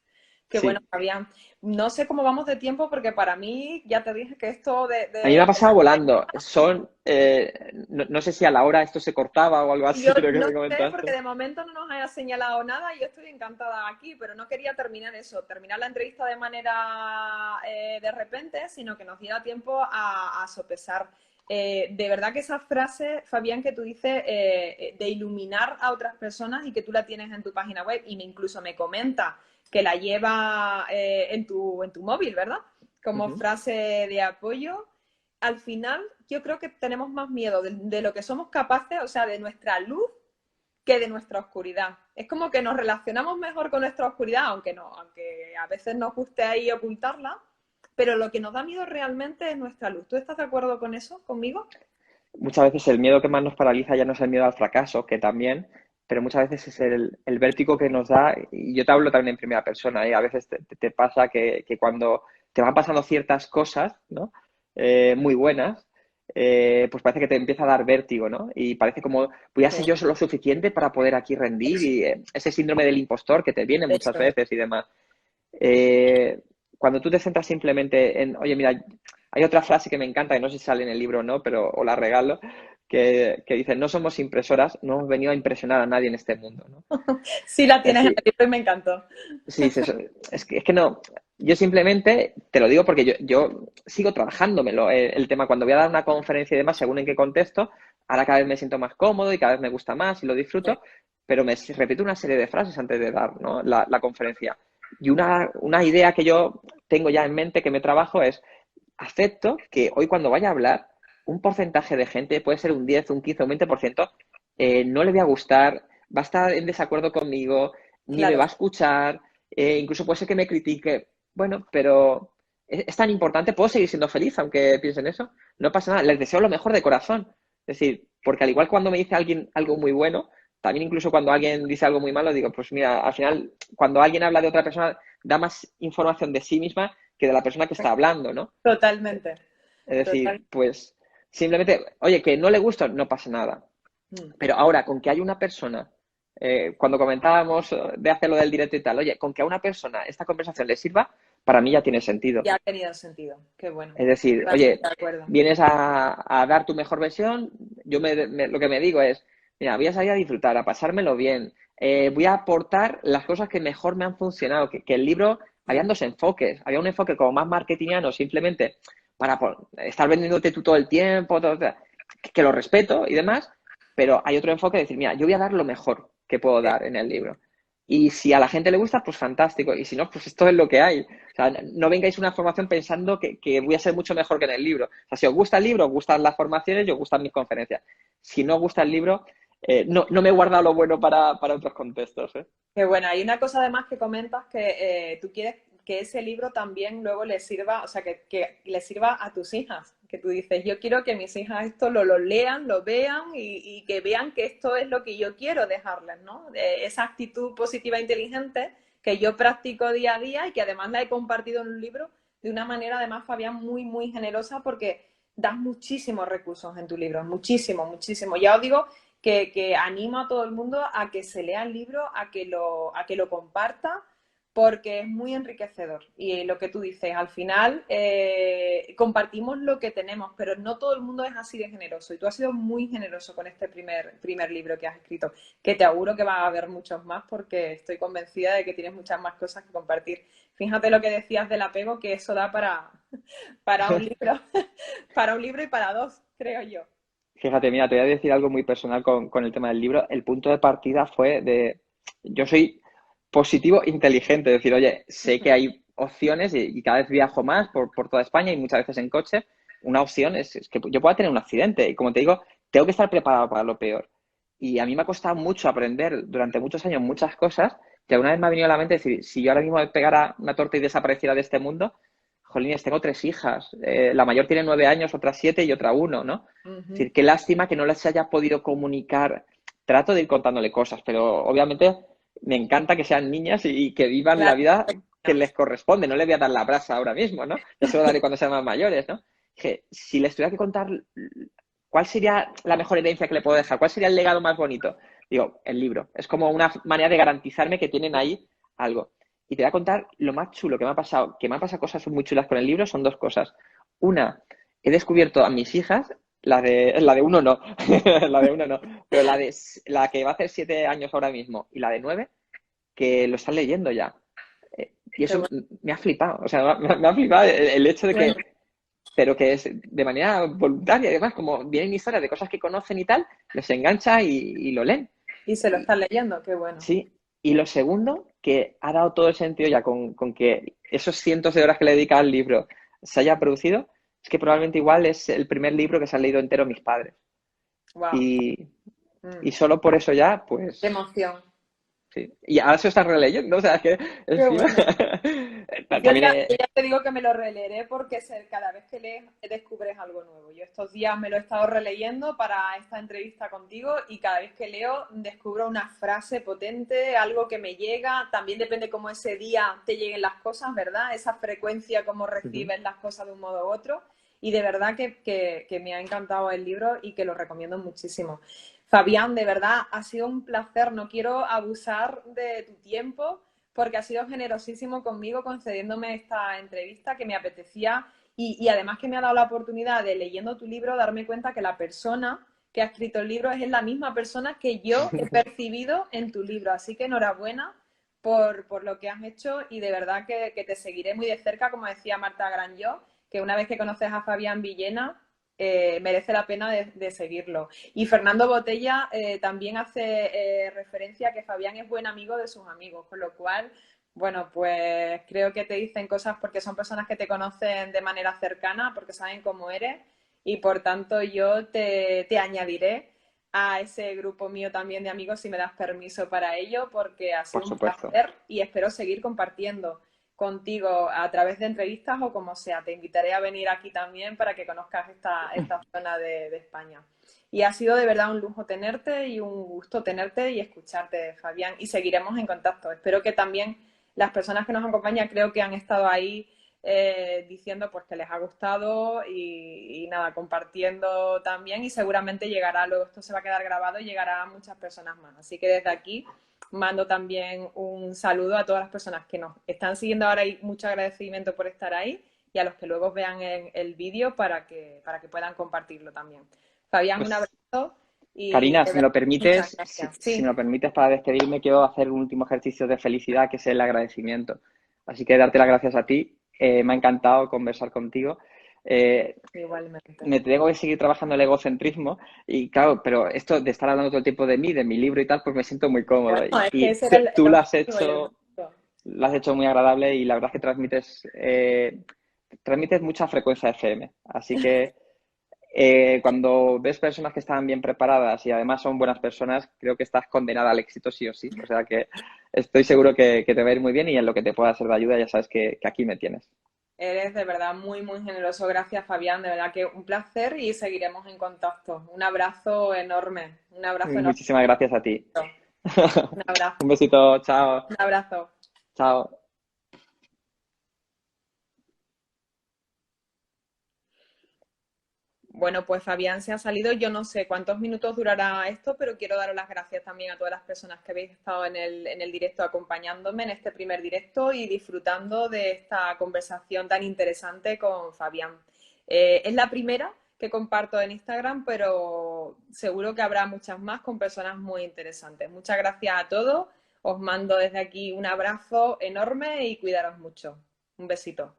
Qué bueno, Sí. Fabián. No sé cómo vamos de tiempo porque para mí, ya te dije que esto A mí me ha de pasado volando. No sé si a la hora esto se cortaba o algo yo así, creo que no me sé, porque comentaste. de momento no nos haya señalado nada y yo estoy encantada aquí, pero no quería terminar eso, terminar la entrevista de manera de repente, sino que nos diera tiempo a sopesar. De verdad que esa frase, Fabián, que tú dices de iluminar a otras personas y que tú la tienes en tu página web y incluso me comenta que la lleva en tu móvil, ¿verdad? Como Ujú. frase de apoyo al final yo creo que tenemos más miedo de lo que somos capaces, o sea, de nuestra luz, que de nuestra oscuridad. Es como que nos relacionamos mejor con nuestra oscuridad, aunque a veces nos guste ahí ocultarla, pero lo que nos da miedo realmente es nuestra luz. ¿Tú estás de acuerdo con eso, conmigo? Muchas veces el miedo que más nos paraliza ya no es el miedo al fracaso, que también, pero muchas veces es el vértigo que nos da, y yo te hablo también en primera persona, y a veces te pasa que cuando te van pasando ciertas cosas, ¿no? Muy buenas, pues parece que te empieza a dar vértigo, ¿no? Y parece como, voy a Sí, ser yo lo suficiente para poder aquí rendir, eso, y ese síndrome del impostor que te viene muchas eso es. veces y demás. Eh, Cuando tú te centras simplemente en, oye, mira, hay otra frase que me encanta, que no sé si sale en el libro o no, pero o la regalo, que dice, no somos impresoras, no hemos venido a impresionar a nadie en este mundo, ¿no? Sí, la Es tienes en decir, el libro y me encantó. sí, es que no, yo simplemente te lo digo porque yo sigo trabajándomelo, el tema, cuando voy a dar una conferencia y demás, según en qué contexto, ahora cada vez me siento más cómodo y cada vez me gusta más y lo disfruto, pero me repito una serie de frases antes de dar, ¿no? La conferencia. Y una idea que yo tengo ya en mente, que me trabajo, es acepto que hoy cuando vaya a hablar, un porcentaje de gente, puede ser un 10, un 15, un 20%, no le voy a gustar, va a estar en desacuerdo conmigo, ni me Claro, va a escuchar, incluso puede ser que me critique. Bueno, pero es tan importante, puedo seguir siendo feliz aunque piensen eso. No pasa nada, les deseo lo mejor de corazón. Es decir, porque al igual cuando me dice alguien algo muy bueno, también incluso cuando alguien dice algo muy malo, digo, pues mira, al final, cuando alguien habla de otra persona, da más información de sí misma que de la persona que está hablando, ¿no? totalmente. Es decir, Total. pues simplemente, oye, que no le gusta, no pasa nada. Mm. Pero ahora, con que haya una persona, cuando comentábamos de hacerlo del directo y tal, oye, con que a una persona esta conversación le sirva, para mí ya tiene sentido. Ya ha tenido sentido. Qué bueno. Es decir, Totalmente oye, de acuerdo. vienes a dar tu mejor versión, yo lo que me digo es, mira, voy a salir a disfrutar, a pasármelo bien, voy a aportar las cosas que mejor me han funcionado, que el libro, habían dos enfoques, había un enfoque como más marketingiano, simplemente para estar vendiéndote tú todo el tiempo, que lo respeto y demás, pero hay otro enfoque de decir, mira, yo voy a dar lo mejor que puedo Sí. dar en el libro. Y si a la gente le gusta, pues fantástico. Y si no, pues esto es lo que hay. O sea, no vengáis a una formación pensando que voy a ser mucho mejor que en el libro. O sea, si os gusta el libro, os gustan las formaciones y os gustan mis conferencias. Si no os gusta el libro, no me he guardado lo bueno para otros contextos, ¿eh? Qué bueno, hay una cosa además que comentas que tú quieres que ese libro también luego le sirva, o sea, que le sirva a tus hijas, que tú dices, yo quiero que mis hijas esto lo lean, lo vean y que vean que esto es lo que yo quiero dejarles, ¿no? Esa actitud positiva e inteligente que yo practico día a día y que además la he compartido en un libro de una manera además, Fabián, muy, muy generosa porque das muchísimos recursos en tu libro, muchísimo, muchísimo. Ya os digo que animo a todo el mundo a que se lea el libro, a que lo comparta, porque es muy enriquecedor. Y lo que tú dices, al final compartimos lo que tenemos, pero no todo el mundo es así de generoso. Y tú has sido muy generoso con este primer libro que has escrito, que te auguro que va a haber muchos más porque estoy convencida de que tienes muchas más cosas que compartir. Fíjate lo que decías del apego, que eso da para un libro, para un libro y para dos, creo yo. Fíjate, mira, te voy a decir algo muy personal con el tema del libro. El punto de partida fue yo soy positivo inteligente, es decir, oye, sé que hay opciones y cada vez viajo más por toda España y muchas veces en coche. Una opción es que yo pueda tener un accidente y como te digo, tengo que estar preparado para lo peor. Y a mí me ha costado mucho aprender durante muchos años muchas cosas que alguna vez me ha venido a la mente decir, si yo ahora mismo me pegara una torta y desapareciera de este mundo, jolines, tengo tres hijas. La mayor tiene 9 años, otra 7 y otra 1, ¿no? Uh Es -huh. decir, qué lástima que no les haya podido comunicar. Trato de ir contándole cosas, pero obviamente me encanta que sean niñas y que vivan la Claro. vida que les corresponde. No le voy a dar la brasa ahora mismo, ¿no? Ya se lo daré cuando sean más mayores, ¿no? Que si les tuviera que contar cuál sería la mejor herencia que le puedo dejar, cuál sería el legado más bonito, digo, el libro. Es como una manera de garantizarme que tienen ahí algo. Y te voy a contar lo más chulo que me ha pasado, que me han pasado cosas muy chulas con el libro, son dos cosas. Una, he descubierto a mis hijas, la de uno no, la de uno no, pero la que va a hacer 7 años ahora mismo y la de 9, que lo están leyendo ya. Y Qué eso bueno. me ha flipado, o sea, me ha flipado el hecho de Bueno, que, pero que es de manera voluntaria, además, como vienen historias de cosas que conocen y tal, les engancha y lo leen. y se lo Y, están leyendo, qué bueno. sí, y lo segundo, que ha dado todo el sentido ya con que esos cientos de horas que le dedica al libro se haya producido, es que probablemente igual es el primer libro que se han leído entero mis padres. Wow. Y, y solo por eso ya, Qué pues, emoción. sí. Y ahora se está releyendo, o sea, que Qué encima bueno. Yo también ya, yo ya te digo que me lo releeré porque cada vez que lees descubres algo nuevo. Yo estos días me lo he estado releyendo para esta entrevista contigo y cada vez que leo descubro una frase potente, algo que me llega. También depende cómo ese día te lleguen las cosas, ¿verdad? Esa frecuencia, cómo Ujú. recibes las cosas de un modo u otro. Y de verdad que me ha encantado el libro y que lo recomiendo muchísimo. Fabián, de verdad, ha sido un placer. No quiero abusar de tu tiempo porque ha sido generosísimo conmigo concediéndome esta entrevista que me apetecía y además que me ha dado la oportunidad de, leyendo tu libro, darme cuenta que la persona que ha escrito el libro es la misma persona que yo he percibido en tu libro. Así que enhorabuena por lo que has hecho y de verdad que te seguiré muy de cerca, como decía Marta Granlló, que una vez que conoces a Fabián Villena, merece la pena de seguirlo. Y Fernando Botella también hace referencia a que Fabián es buen amigo de sus amigos, con lo cual, bueno, pues creo que te dicen cosas porque son personas que te conocen de manera cercana, porque saben cómo eres, y por tanto yo te añadiré a ese grupo mío también de amigos si me das permiso para ello, porque ha Por sido un supuesto. placer y espero seguir compartiendo contigo a través de entrevistas o como sea. Te invitaré a venir aquí también para que conozcas esta zona de España. Y ha sido de verdad un lujo tenerte y un gusto tenerte y escucharte, Fabián. Y seguiremos en contacto. Espero que también las personas que nos acompañan creo que han estado ahí diciendo pues que les ha gustado y nada, compartiendo también y seguramente llegará, luego esto se va a quedar grabado y llegará a muchas personas más. Así que desde aquí mando también un saludo a todas las personas que nos están siguiendo ahora y mucho agradecimiento por estar ahí y a los que luego vean el vídeo para que puedan compartirlo también. Fabián, un Pues, abrazo y Karina, de si me lo verdad, muchas permites, gracias. si me Sí, lo permites para despedirme, quiero hacer un último ejercicio de felicidad, que es el agradecimiento. Así que darte las gracias a ti. Me ha encantado conversar contigo. Eh, igualmente. Me tengo que seguir trabajando el egocentrismo y claro, pero esto de estar hablando todo el tiempo de mí, de mi libro y tal, pues me siento muy cómodo. Bueno, es que Y ese era tú el objetivo y el gusto. lo has hecho muy agradable y la verdad es que transmites mucha frecuencia FM. Así que cuando ves personas que están bien preparadas y además son buenas personas, creo que estás condenada al éxito sí o sí. O sea que estoy seguro que te va a ir muy bien y en lo que te pueda ser de ayuda ya sabes que aquí me tienes. Eres de verdad muy, muy generoso. Gracias, Fabián. De verdad que un placer y seguiremos en contacto. Un abrazo enorme. Un abrazo enorme. Muchísimas gracias a ti. Un abrazo. Un besito, chao, Un abrazo. chao. Bueno, pues Fabián se ha salido. Yo no sé cuántos minutos durará esto, pero quiero daros las gracias también a todas las personas que habéis estado en el directo acompañándome en este primer directo y disfrutando de esta conversación tan interesante con Fabián. Es la primera que comparto en Instagram, pero seguro que habrá muchas más con personas muy interesantes. Muchas gracias a todos. Os mando desde aquí un abrazo enorme y cuidaros mucho. Un besito.